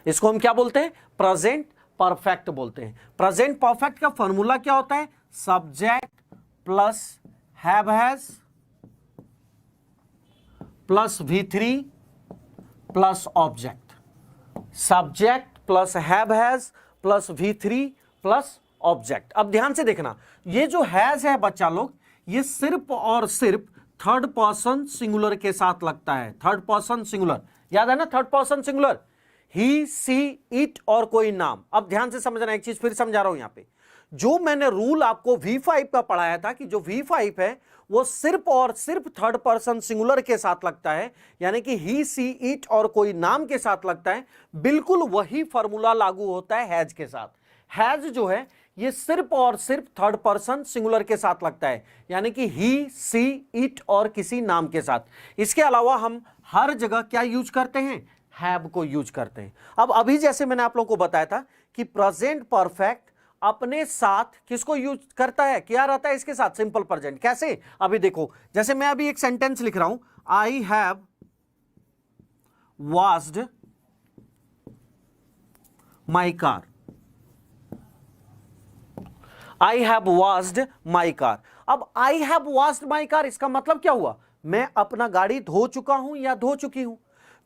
इसको हम क्या बोलते हैं? प्रेजेंट परफेक्ट बोलते हैं। प्रेजेंट परफेक्ट का फॉर्मूला क्या होता है? Subject plus have has plus V3 plus object. Subject plus have has plus V3 plus object. अब ध्यान से देखना, ये जो हैज है बच्चा लोग, ये सिर्फ और सिर्फ थर्ड पर्सन सिंगुलर के साथ लगता है। थर्ड पर्सन सिंगुलर, याद है ना? Third person singular, he, she, it और कोई नाम। अब ध्यान से समझना, एक चीज फिर समझा रहा हूं यहां पे। जो मैंने रूल आपको V5 का पढ़ाया था कि जो V5 है वो सिर्फ और सिर्फ थर्ड पर्सन सिंगुलर के साथ लगता है, यानी कि ही, सी, इट और कोई नाम के साथ लगता है, बिल्कुल वही फॉर्मूला लागू होता है हैज के साथ। हैज जो है ये सिर्फ और सिर्फ थर्ड पर्सन सिंगुलर के साथ लगता है, यानी कि ही, सी, इट और किसी नाम के साथ। इसके अलावा हम हर जगह क्या यूज करते हैं? हैव को यूज करते हैं। अब अभी जैसे मैंने आप लोगों को बताया था कि प्रेजेंट परफेक्ट अपने साथ किसको यूज करता है? क्या रहता है इसके साथ? Simple present. कैसे? अभी देखो, जैसे मैं अभी एक सेंटेंस लिख रहा हूं, I have washed my car. I have washed my car. अब I have washed my car, इसका मतलब क्या हुआ? मैं अपना गाड़ी धो चुका हूं या धो चुकी हूं।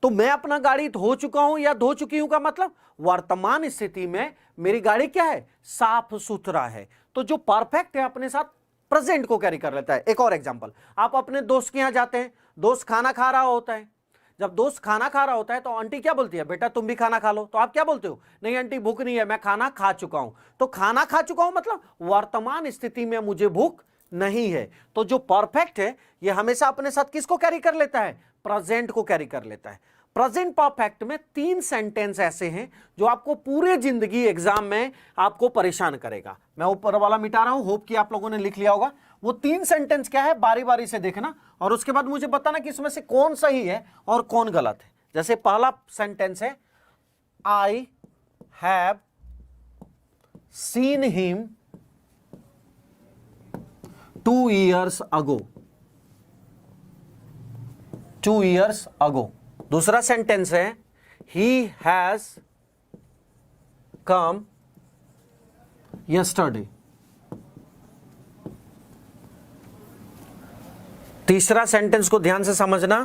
तो मैं अपना गाड़ी धो चुका हूं या धो चुकी हूं का मतलब वर्तमान स्थिति में मेरी गाड़ी क्या है? साफ सुथरा है। तो जो परफेक्ट है अपने साथ प्रेजेंट को कैरी कर लेता है। एक और एग्जांपल, आप अपने दोस्त के यहां जाते हैं, दोस्त खाना खा रहा होता है। जब दोस्त खाना खा रहा होता है तो आंटी क्या बोलती है? बेटा तुम भी खाना खा लो। तो आप क्या बोलते हो? नहीं आंटी भूख नहीं है, मैं खाना खा चुका हूं। तो खाना खा चुका हूं मतलब वर्तमान स्थिति में मुझे भूख नहीं है। तो जो परफेक्ट है ये हमेशा अपने साथ किसको कैरी कर लेता है? प्रेजेंट को कैरी कर लेता है। प्रेजेंट परफेक्ट में 3 सेंटेंस ऐसे हैं जो आपको पूरे जिंदगी एग्जाम में आपको परेशान करेगा। मैं ऊपर वाला मिटा रहा हूं, होप कि आप लोगों ने लिख लिया होगा। वो 3 सेंटेंस क्या है बारी बारी से देखना और उसके बाद मुझे बताना कि इसमें से कौन सही है और कौन गलत है। जैसे पहला सेंटेंस है I have seen him 2 years ago, 2 years ago। दूसरा सेंटेंस है he has come yesterday। तीसरा सेंटेंस को ध्यान से समझना,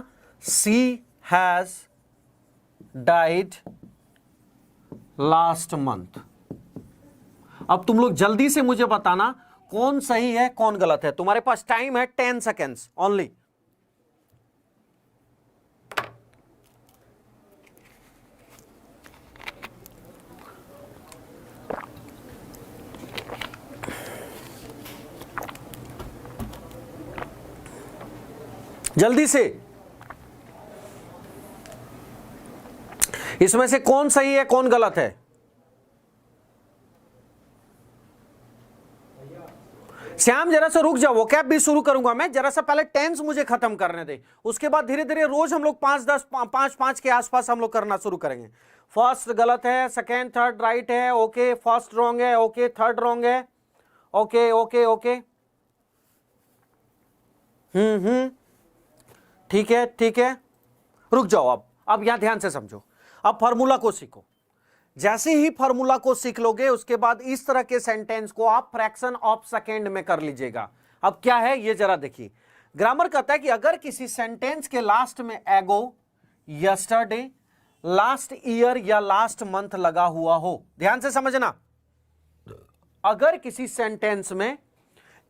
she has died last month। अब तुम लोग जल्दी से मुझे बताना कौन सही है कौन गलत है। तुम्हारे पास टाइम है 10 सेकेंड्स ओनली। जल्दी से, इसमें से कौन सही है कौन गलत है। श्याम जरा सा रुक जाओ, वो कैब भी शुरू करूंगा मैं, जरा सा पहले टेंस मुझे खत्म करने दे, उसके बाद धीरे धीरे रोज हम लोग 5-10 के आसपास हम लोग करना शुरू करेंगे। फर्स्ट गलत है, सेकेंड थर्ड राइट है, ओके। फर्स्ट रॉन्ग है, ओके। थर्ड रॉन्ग है, ओके ओके ओके। ठीक है ठीक है, रुक जाओ। अब यहां ध्यान से समझो, अब फार्मूला को सीखो। जैसे ही फार्मूला को सीख लोगे उसके बाद इस तरह के सेंटेंस को आप फ्रैक्शन ऑफ सेकेंड में कर लीजिएगा। अब क्या है ये जरा देखिए। ग्रामर कहता है कि अगर किसी सेंटेंस के लास्ट में एगो, यस्टरडे, लास्ट ईयर या लास्ट मंथ लगा हुआ हो, ध्यान से समझना, अगर किसी सेंटेंस में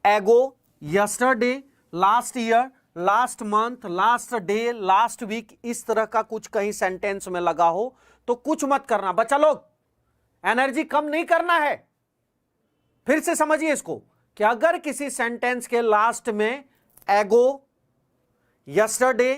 ago, yesterday, last year, last month, last day, last week इस तरह का कुछ कहीं सेंटेंस में लगा हो तो कुछ मत करना बच्चा लोग, एनर्जी कम नहीं करना है। फिर से समझिए इसको कि अगर किसी सेंटेंस के लास्ट में ago, yesterday,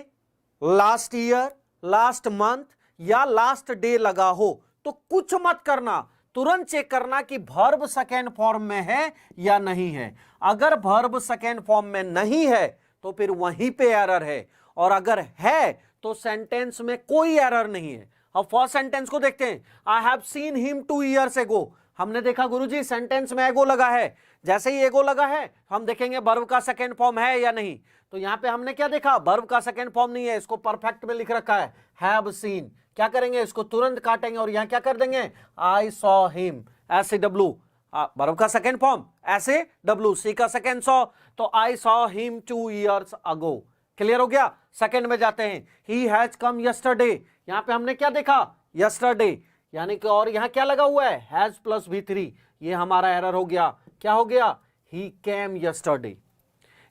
last year, last month या लास्ट डे लगा हो तो कुछ मत करना, तुरंत चेक करना कि वर्ब सेकेंड फॉर्म में है या नहीं है। अगर वर्ब सेकेंड फॉर्म में नहीं है तो फिर वहीं पे एरर है, और अगर है तो सेंटेंस में कोई एरर नहीं है। अब फर्स्ट सेंटेंस को देखते हैं, I have seen him 2 years ago। हमने देखा गुरुजी सेंटेंस में एगो लगा है, जैसे ही एगो लगा है हम देखेंगे वर्ब का सेकेंड फॉर्म है या नहीं। तो यहां पे हमने क्या देखा, वर्ब का सेकेंड फॉर्म नहीं है, इसको परफेक्ट में लिख रखा है हैव सीन। क्या करेंगे, इसको तुरंत काटेंगे और यहां क्या कर देंगे, आई सॉ हिम, ऐसे डब्लू, वर्ब का सेकेंड फॉर्म ऐसे डब्लू, सी का सेकेंड सॉ, तो I saw him 2 years ago। Clear हो गया। सेकंड में जाते हैं, ही हैज कम यस्टरडे। यहां पे हमने क्या देखा, यस्टरडे, यानी कि और यहां क्या लगा हुआ है, हैज प्लस V3, ये हमारा एरर हो गया। क्या हो गया, he came yesterday.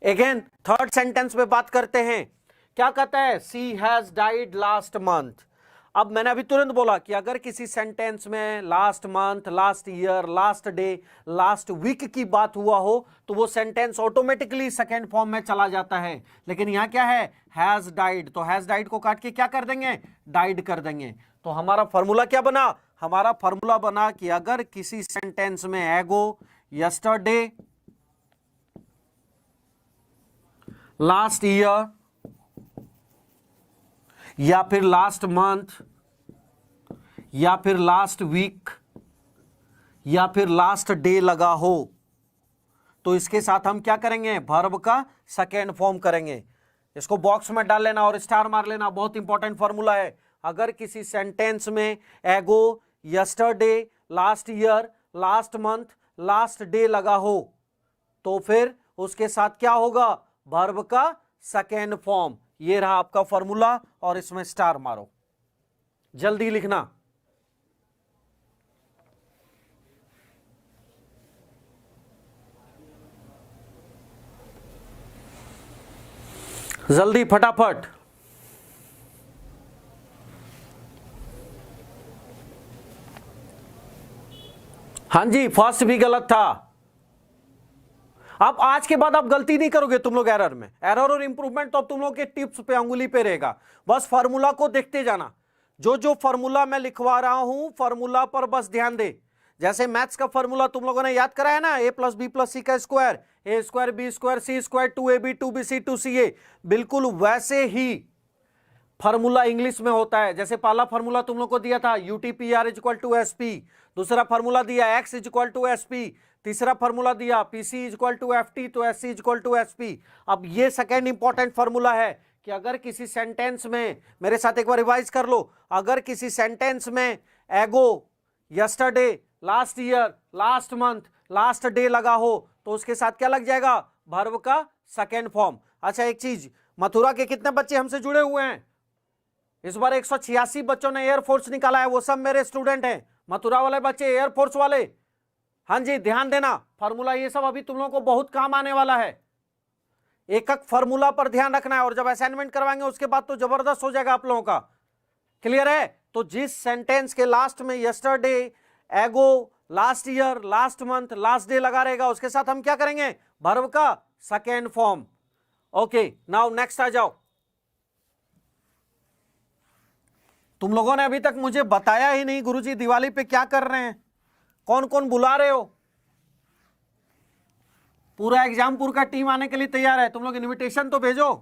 Again third sentence में बात करते हैं, क्या कहता है, she has died last month. अब मैंने अभी तुरंत बोला कि अगर किसी सेंटेंस में last month, last year, last day, last week की बात हुआ हो तो वो सेंटेंस ऑटोमेटिकली सेकेंड फॉर्म में चला जाता है। लेकिन यहां क्या है, हैज डाइड, तो हैज डाइड को काट के क्या कर देंगे, डाइड कर देंगे। तो हमारा फॉर्मूला क्या बना, हमारा फॉर्मूला बना कि अगर किसी सेंटेंस में एगो, यस्टरडे, लास्ट ईयर या फिर लास्ट मंथ या फिर लास्ट वीक या फिर लास्ट डे लगा हो तो इसके साथ हम क्या करेंगे, वर्ब का सेकेंड फॉर्म करेंगे। इसको बॉक्स में डाल लेना और स्टार मार लेना, बहुत इंपॉर्टेंट फॉर्मूला है। अगर किसी सेंटेंस में ago, yesterday, last year, last month, last day लगा हो तो फिर उसके साथ क्या होगा, वर्ब का सेकेंड फॉर्म। ये रहा आपका फॉर्मूला और इसमें स्टार मारो, जल्दी लिखना। जल्दी फटाफट। हां जी, फर्स्ट भी गलत था। अब आज के बाद आप गलती नहीं करोगे तुम लोग एरर में। एरर और इंप्रूवमेंट तो अब तुम लोग के टिप्स पे, अंगुली पे रहेगा। बस फार्मूला को देखते जाना, जो जो फार्मूला मैं लिखवा रहा हूं फार्मूला पर बस ध्यान दे। जैसे मैथ्स का फार्मूला तुम लोगों ने याद कराया ना, a + b + c² A square B square C square 2ab 2bc 2ca, बिल्कुल वैसे ही फार्मूला इंग्लिश में होता है। जैसे पहला फार्मूला तुम लोग को दिया था UTPR इक्वल टू SP, दूसरा फार्मूला दिया X इक्वल टू SP, तीसरा फार्मूला दिया PC इक्वल टू FT, तो SC इक्वल टू SP। अब ये सेकेंड इंपॉर्टेंट फार्मूला है कि अगर किसी सेंटेंस में, मेरे साथ एक बार रिवाइज कर लो, अगर किसी सेंटेंस में ago, yesterday, last year, last month, last day लगा हो तो उसके साथ क्या लग जाएगा? वर्ब का सेकेंड फॉर्म। अच्छा एक चीज, मथुरा के कितने बच्चे हमसे जुड़े हुए हैं? इस बार 186 बच्चों ने एयरफोर्स निकाला है, वो सब मेरे स्टूडेंट हैं, मथुरा वाले बच्चे, एयरफोर्स वाले। हाँ जी, ध्यान देना, फार्मूला ये सब अभी तुम लोगों को बहुत काम आने वाला है। एक एक फार्मूला पर ध्यान रखना है, और जब असाइनमेंट करवाएंगे उसके बाद तो जबरदस्त हो जाएगा आप लोगों का। क्लियर है? तो जिस सेंटेंस के लास्ट में yesterday, ago, last year, last month, last day लगा रहेगा, उसके साथ हम क्या करेंगे? वर्ब का second form. Okay, now next आ जाओ। तुम लोगों ने अभी तक मुझे बताया ही नहीं गुरुजी दिवाली पे क्या कर रहे हैं, कौन कौन बुला रहे हो? पूरा एग्जामपुर का टीम आने के लिए तैयार है, तुम लोग इनविटेशन तो भेजो।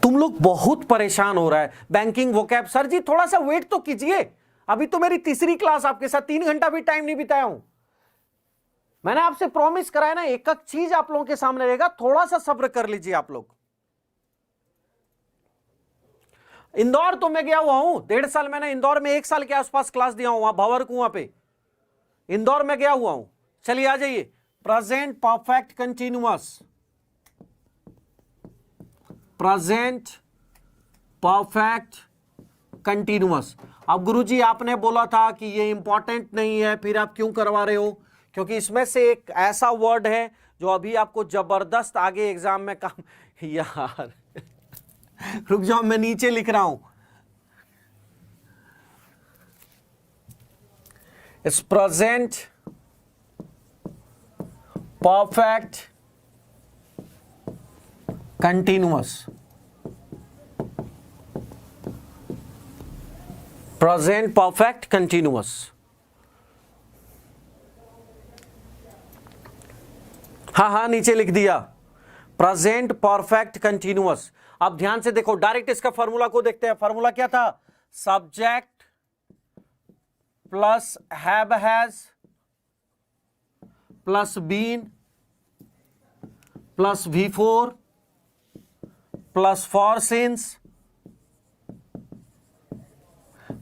तुम लोग बहुत परेशान हो रहा है बैंकिंग वोकैब। सर जी थोड़ा सा वेट तो कीजिए, अभी तो मेरी तीसरी क्लास आपके साथ 3 घंटा भी टाइम नहीं बिताया हूं। मैंने आपसे प्रॉमिस कराया ना, एक एक चीज आप लोगों के सामने रहेगा, थोड़ा सा सब्र कर लीजिए आप लोग। इंदौर तो मैं गया हुआ हूं, 1.5 साल मैंने इंदौर में 1 साल के आसपास क्लास दिया हूं, वहां भंवर कुआं पे इंदौर में गया हुआ हूं। चलिए आ जाइए, present perfect continuous, present perfect continuous. अब गुरुजी आपने बोला था कि ये इंपॉर्टेंट नहीं है, फिर आप क्यों करवा रहे हो? क्योंकि इसमें से एक ऐसा वर्ड है जो अभी आपको जबरदस्त आगे एग्जाम में काम यार रुक जाओ, मैं नीचे लिख रहा हूं। It's present perfect continuous, present perfect continuous. हाँ नीचे लिख दिया, प्रेजेंट परफेक्ट कंटिन्यूअस। अब ध्यान से देखो, डायरेक्ट इसका फॉर्मूला को देखते हैं। फॉर्मूला क्या था? Subject plus have has plus been plus V4 plus for since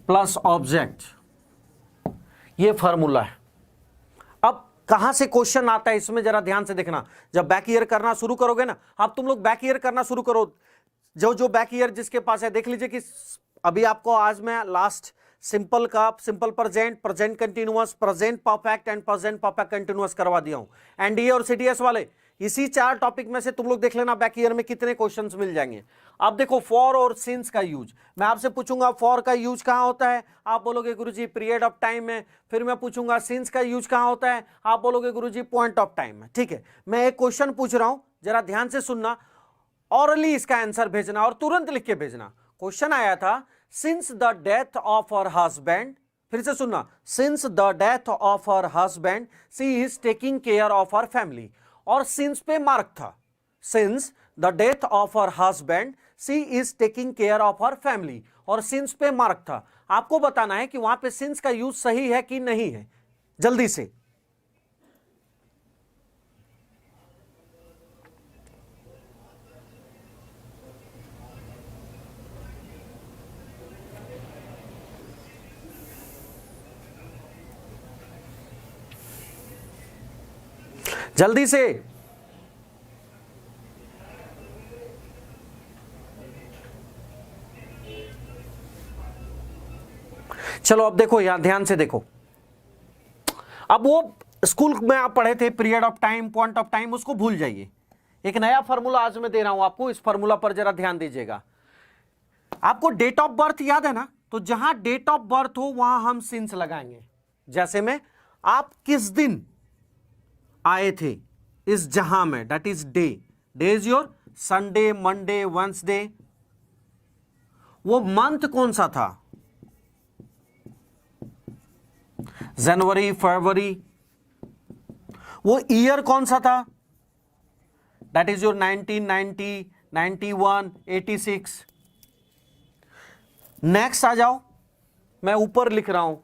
plus object, ये फॉर्मूला है। अब कहां से क्वेश्चन आता है इसमें जरा ध्यान से देखना। जब बैक ईयर करना शुरू करोगे ना, अब तुम लोग बैक ईयर करना शुरू करो, जो बैक ईयर जिसके पास है, देख लीजिए कि अभी आपको आज मैं लास्ट सिंपल का simple present, present continuous, present perfect and present perfect continuous करवा दिया हूं। एनडीए और सीडीएस वाले, इसी 4 टॉपिक में से तुम लोग देख लेना बैक ईयर में कितने क्वेश्चंस मिल जाएंगे। अब देखो फॉर और सिंस का यूज, मैं आपसे पूछूंगा फॉर का यूज कहां होता है, आप बोलोगे गुरुजी पीरियड ऑफ टाइम में। फिर मैं पूछूंगा सिंस का यूज कहां होता है, आप बोलोगे गुरुजी पॉइंट ऑफ टाइम में। ठीक है, मैं एक क्वेश्चन पूछ रहा हूं, जरा ध्यान से सुनना, ऑरली इसका आंसर भेजना और तुरंत लिख के भेजना। क्वेश्चन आया था, since the death of her husband, फिर से सुनना, since the death of her husband she is taking care of her family. और सिंस पे मार्क था, since the death of her husband she is taking care of her family, और since पे mark था। आपको बताना है कि वहां पे सिंस का यूज सही है कि नहीं है, जल्दी से। जल्दी से। चलो अब देखो, यहां ध्यान से देखो। अब वो स्कूल में आप पढ़े थे period of time, point of time, उसको भूल जाइए। एक नया फॉर्मूला आज मैं दे रहा हूं आपको, इस फॉर्मूला पर जरा ध्यान दीजिएगा। आपको डेट ऑफ बर्थ याद है ना, तो जहां डेट ऑफ बर्थ हो वहां हम सिंस लगाएंगे। जैसे में आप किस दिन आए थे इस जहां में, that is day, day is your Sunday, Monday, Wednesday, वो मंथ कौन सा था? जनवरी, फरवरी। वो ईयर कौन सा था? That is your 1990, 91, 86। नेक्स्ट आ जाओ, मैं ऊपर लिख रहा हूं।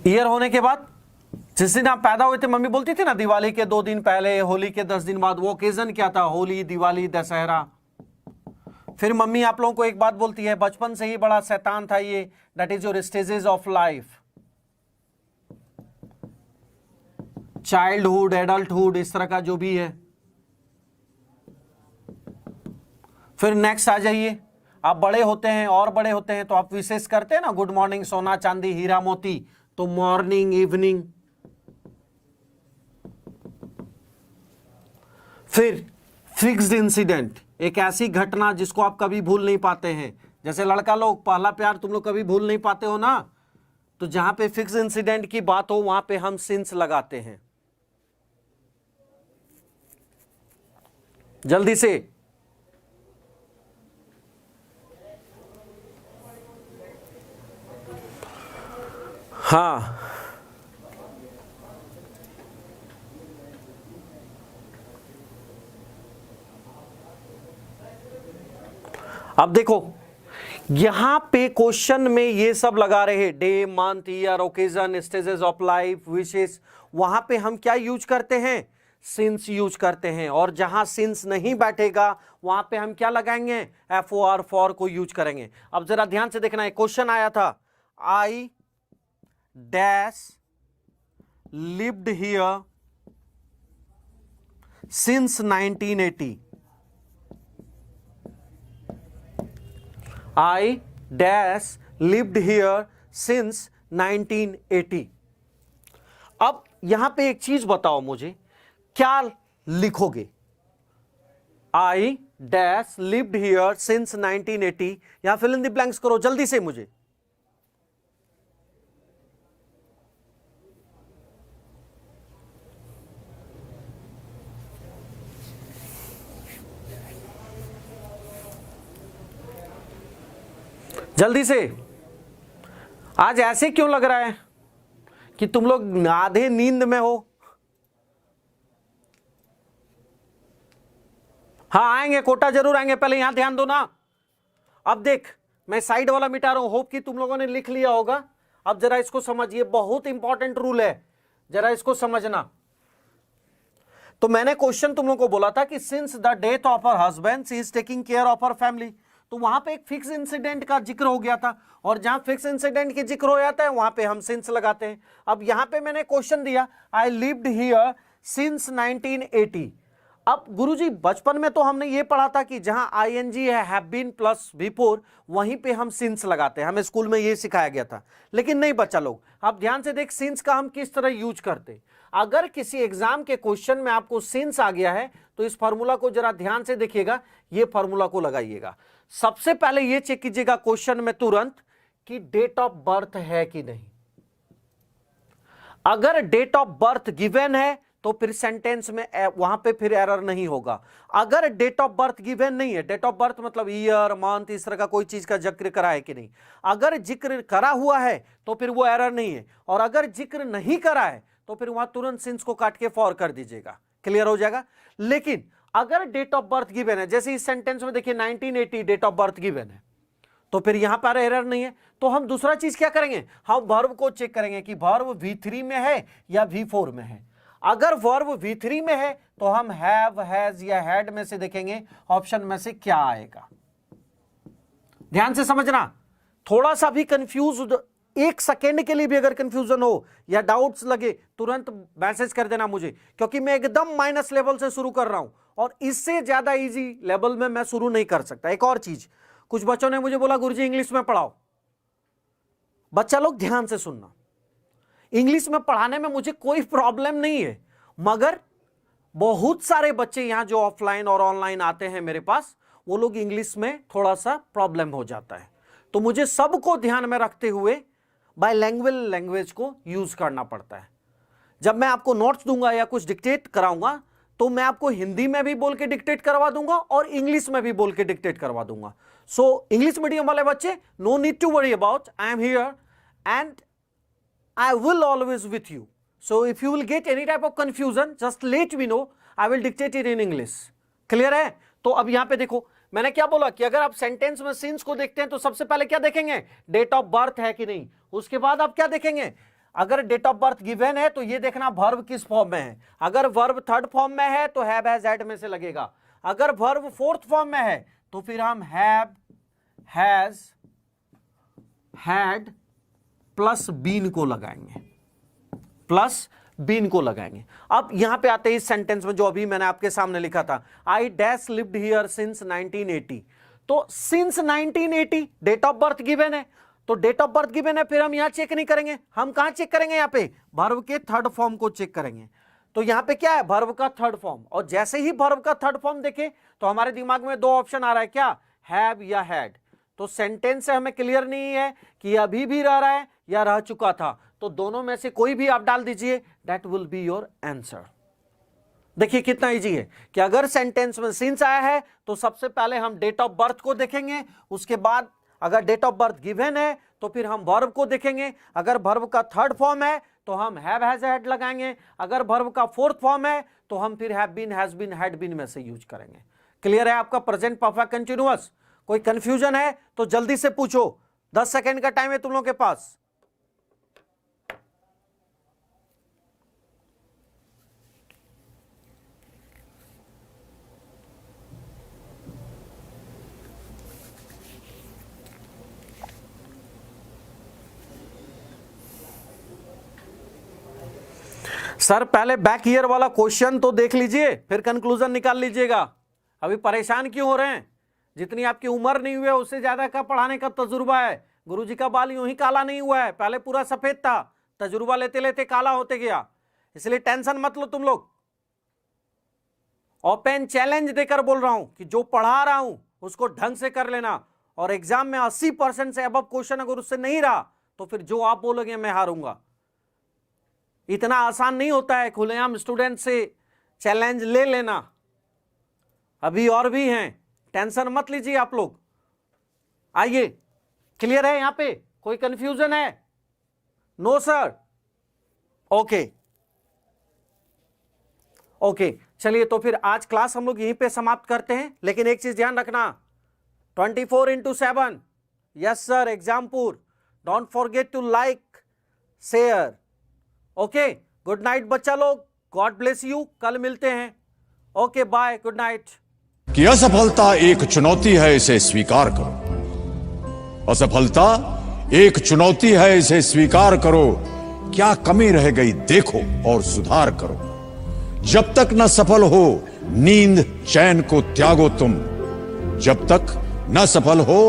ईयर होने के बाद जिस दिन आप पैदा हुए थे, मम्मी बोलती थी ना दिवाली के 2 दिन पहले, होली के 10 दिन बाद। वो ओकेजन क्या था? होली, दिवाली, दशहरा। फिर मम्मी आप लोगों को एक बात बोलती है, बचपन से ही बड़ा शैतान था ये, that is your stages of life, childhood, adulthood, इस तरह का जो भी है। फिर नेक्स्ट आ जाइए, आप बड़े होते हैं और बड़े होते हैं तो आप विशेष करते हैं ना, गुड मॉर्निंग, सोना चांदी, हीरा मोती, तो मॉर्निंग, इवनिंग। फिर फिक्स्ड इंसिडेंट, एक ऐसी घटना जिसको आप कभी भूल नहीं पाते हैं। जैसे लड़का लोग, पहला प्यार तुम लोग कभी भूल नहीं पाते हो ना, तो जहां पे फिक्स्ड इंसिडेंट की बात हो वहां पे हम सिंस लगाते हैं। जल्दी से। हाँ, अब देखो यहां पे क्वेश्चन में ये सब लगा रहे, day, month, year, occasion, stages of life, विशेष। वहां पे हम क्या यूज करते हैं? सिंस यूज करते हैं। और जहां सिंस नहीं बैठेगा वहां पे हम क्या लगाएंगे? FOR, फॉर को यूज करेंगे। अब जरा ध्यान से देखना, एक क्वेश्चन आया था, I dash lived here since 1980। I dash lived here since 1980। अब यहां पे एक चीज बताओ मुझे, क्या लिखोगे? I dash lived here since 1980, यहां फिल इन द ब्लैंक्स करो जल्दी से मुझे। जल्दी से। आज ऐसे क्यों लग रहा है कि तुम लोग आधे नींद में हो? हाँ आएंगे, कोटा जरूर आएंगे, पहले यहां ध्यान दो ना। अब देख, मैं साइड वाला मिटा रहा हूं, होप कि तुम लोगों ने लिख लिया होगा। अब जरा इसको समझिए, बहुत इंपॉर्टेंट रूल है, जरा इसको समझना। तो मैंने क्वेश्चन तुम लोगों को बोला था कि since the death of her husband she is taking care of her family, तो वहां पे एक फिक्स इंसिडेंट का जिक्र हो गया था, और जहां फिक्स इंसिडेंट की जिक्र हो जाता है वहां पे हम सिंस लगाते हैं। अब यहां पे मैंने क्वेश्चन दिया, आई लिव्ड हियर सिंस 1980। अब गुरुजी बचपन में तो हमने ये पढ़ा था कि जहां आईएनजी है, हैव बीन प्लस बिफोर, वहीं पे हम सिंस लगाते हैं, हमें स्कूल में ये सिखाया गया था। लेकिन नहीं बच्चा लोग, अब ध्यान से देख सिंस का हम किस तरह यूज करते। अगर किसी एग्जाम के क्वेश्चन में आपको सिंस आ गया है तो इस फॉर्मूला को जरा ध्यान से देखिएगा, ये फॉर्मूला को लगाइएगा। सबसे पहले ये चेक कीजिएगा क्वेश्चन में तुरंत कि डेट ऑफ बर्थ है कि नहीं। अगर डेट ऑफ बर्थ गिवन है तो फिर सेंटेंस में वहां पे फिर एरर नहीं होगा। अगर डेट ऑफ बर्थ गिवन नहीं है, डेट ऑफ बर्थ मतलब ईयर, मंथ, इस तरह का कोई चीज का जिक्र करा है कि नहीं, अगर जिक्र करा हुआ है तो फिर वो एरर नहीं है, और अगर जिक्र नहीं करा है तो फिर वहां तुरंत सिंस को काट के फॉर कर दीजिएगा, क्लियर हो जाएगा। लेकिन अगर डेट ऑफ बर्थ गिवन है, जैसे इस सेंटेंस में देखिए 1980 डेट ऑफ बर्थ गिवन है, तो फिर यहां पर एरर नहीं है। तो हम दूसरा चीज क्या करेंगे, हम वर्ब को चेक करेंगे कि वर्ब V3 में है या V4 में है। अगर वर्ब V3 में है तो हम हैव, हैज या हैड में से देखेंगे ऑप्शन में से क्या आएगा। ध्यान से समझना, थोड़ा सा भी कंफ्यूज, एक सेकेंड के लिए भी अगर कंफ्यूजन हो या डाउट्स लगे तुरंत मैसेज कर देना मुझे, क्योंकि मैं एकदम माइनस लेवल से शुरू कर रहा हूं और इससे ज्यादा इजी लेवल में मैं शुरू नहीं कर सकता। एक और चीज, कुछ बच्चों ने मुझे बोला गुरुजी इंग्लिश में पढ़ाओ। बच्चा लोग ध्यान से सुनना, इंग्लिश में पढ़ाने में मुझे कोई प्रॉब्लम नहीं है, मगर बहुत सारे बच्चे यहां जो ऑफलाइन और ऑनलाइन आते हैं मेरे पास, वो लोग इंग्लिश में थोड़ा सा प्रॉब्लम हो जाता है। तो मुझे सबको ध्यान में रखते हुए बायलैंग्वेज लैंग्वेज को यूज करना पड़ता है। जब मैं आपको नोट्स दूंगा या कुछ डिक्टेट कराऊंगा तो मैं आपको हिंदी में भी बोल के डिक्टेट करवा दूंगा और इंग्लिश में भी बोल के डिक्टेट करवा दूंगा। सो इंग्लिश मीडियम वाले बच्चे, no need to worry about, I am here and I will always with you. So if you will get any type of confusion, just let me know. I will dictate it in English. Clear है? तो अब यहां पे देखो, मैंने क्या बोला कि अगर आप सेंटेंस में सिंस को देखते हैं तो सबसे पहले क्या देखेंगे, डेट ऑफ बर्थ है कि नहीं। उसके बाद आप क्या देखेंगे, अगर डेट ऑफ बर्थ गिवन है तो ये देखना वर्ब किस फॉर्म में है। अगर वर्ब थर्ड फॉर्म में है तो हैव हैज हैड में से लगेगा। अगर वर्ब फोर्थ फॉर्म में है तो फिर हम have has had plus been को लगाएंगे, प्लस बीन को लगाएंगे। अब यहां पे आते हैं इस सेंटेंस में जो अभी मैंने आपके सामने लिखा था, I dash lived here since 1980। तो since 1980 date of birth given है, तो डेट ऑफ बर्थ गिवन है, फिर हम यहां चेक नहीं करेंगे, हम कहां चेक करेंगे, यहां पे वर्ब के थर्ड फॉर्म को चेक करेंगे। तो यहां पे क्या है, वर्ब का थर्ड फॉर्म, और जैसे ही वर्ब का थर्ड फॉर्म देखे तो हमारे दिमाग में दो ऑप्शन आ रहा है, क्या, हैव या हैड। तो सेंटेंस से हमें क्लियर नहीं है कि अभी भी रह रहा है या रह चुका था, तो दोनों में से कोई भी आप डाल दीजिए, that will be your answer. देखिए कितना इजी है कि अगर सेंटेंस में सिंस आया है तो सबसे पहले हम डेट ऑफ बर्थ को देखेंगे, उसके बाद अगर डेट ऑफ बर्थ गिवन है तो फिर हम वर्ब को देखेंगे, अगर वर्ब का थर्ड फॉर्म है तो हम हैव हैज हैड लगाएंगे, अगर वर्ब का फोर्थ फॉर्म है तो हम फिर have been has been had been में से यूज करेंगे। क्लियर है आपका प्रेजेंट परफेक्ट कंटिन्यूअस? कोई कंफ्यूजन है तो जल्दी से पूछो, 10 सेकेंड का टाइम है तुम लोगों के पास। सर पहले बैक ईयर वाला क्वेश्चन तो देख लीजिए, फिर कंक्लूजन निकाल लीजिएगा। अभी परेशान क्यों हो रहे हैं, जितनी आपकी उम्र नहीं हुई है उससे ज्यादा का पढ़ाने का तजुर्बा है। गुरुजी का बाल यूं ही काला नहीं हुआ है, पहले पूरा सफेद था, तजुर्बा लेते लेते काला होते गया, इसलिए टेंशन मत लो तुम लोग। ओपन चैलेंज देकर बोल रहा हूं कि जो पढ़ा रहा हूं उसको ढंग से कर लेना, और एग्जाम में 80% से अबव क्वेश्चन अगर उससे नहीं रहा तो फिर जो आप बोलोगे मैं हारूंगा। इतना आसान नहीं होता है खुलेआम स्टूडेंट से चैलेंज ले लेना, अभी और भी हैं, टेंशन मत लीजिए आप लोग। आइए, क्लियर है, यहां पे कोई कंफ्यूजन है? No sir, okay okay. चलिए तो फिर आज क्लास हम लोग यहीं पे समाप्त करते हैं, लेकिन एक चीज ध्यान रखना, 24/7 yes sir Exampur, don't forget to like share. Okay, good night बच्चा लोग, गॉड ब्लेस यू, कल मिलते हैं। Okay bye, good night. कि असफलता एक चुनौती है, इसे स्वीकार करो। असफलता एक चुनौती है, इसे स्वीकार करो। क्या कमी रह गई देखो और सुधार करो। जब तक न सफल हो नींद चैन को त्यागो तुम, जब तक न सफल हो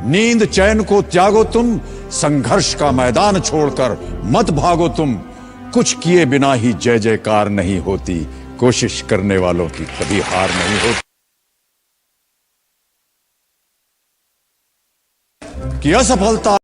नींद चैन को त्यागो तुम। संघर्ष का मैदान छोड़कर मत भागो तुम। कुछ किए बिना ही जय जयकार नहीं होती, कोशिश करने वालों की कभी हार नहीं होती। कि असफलता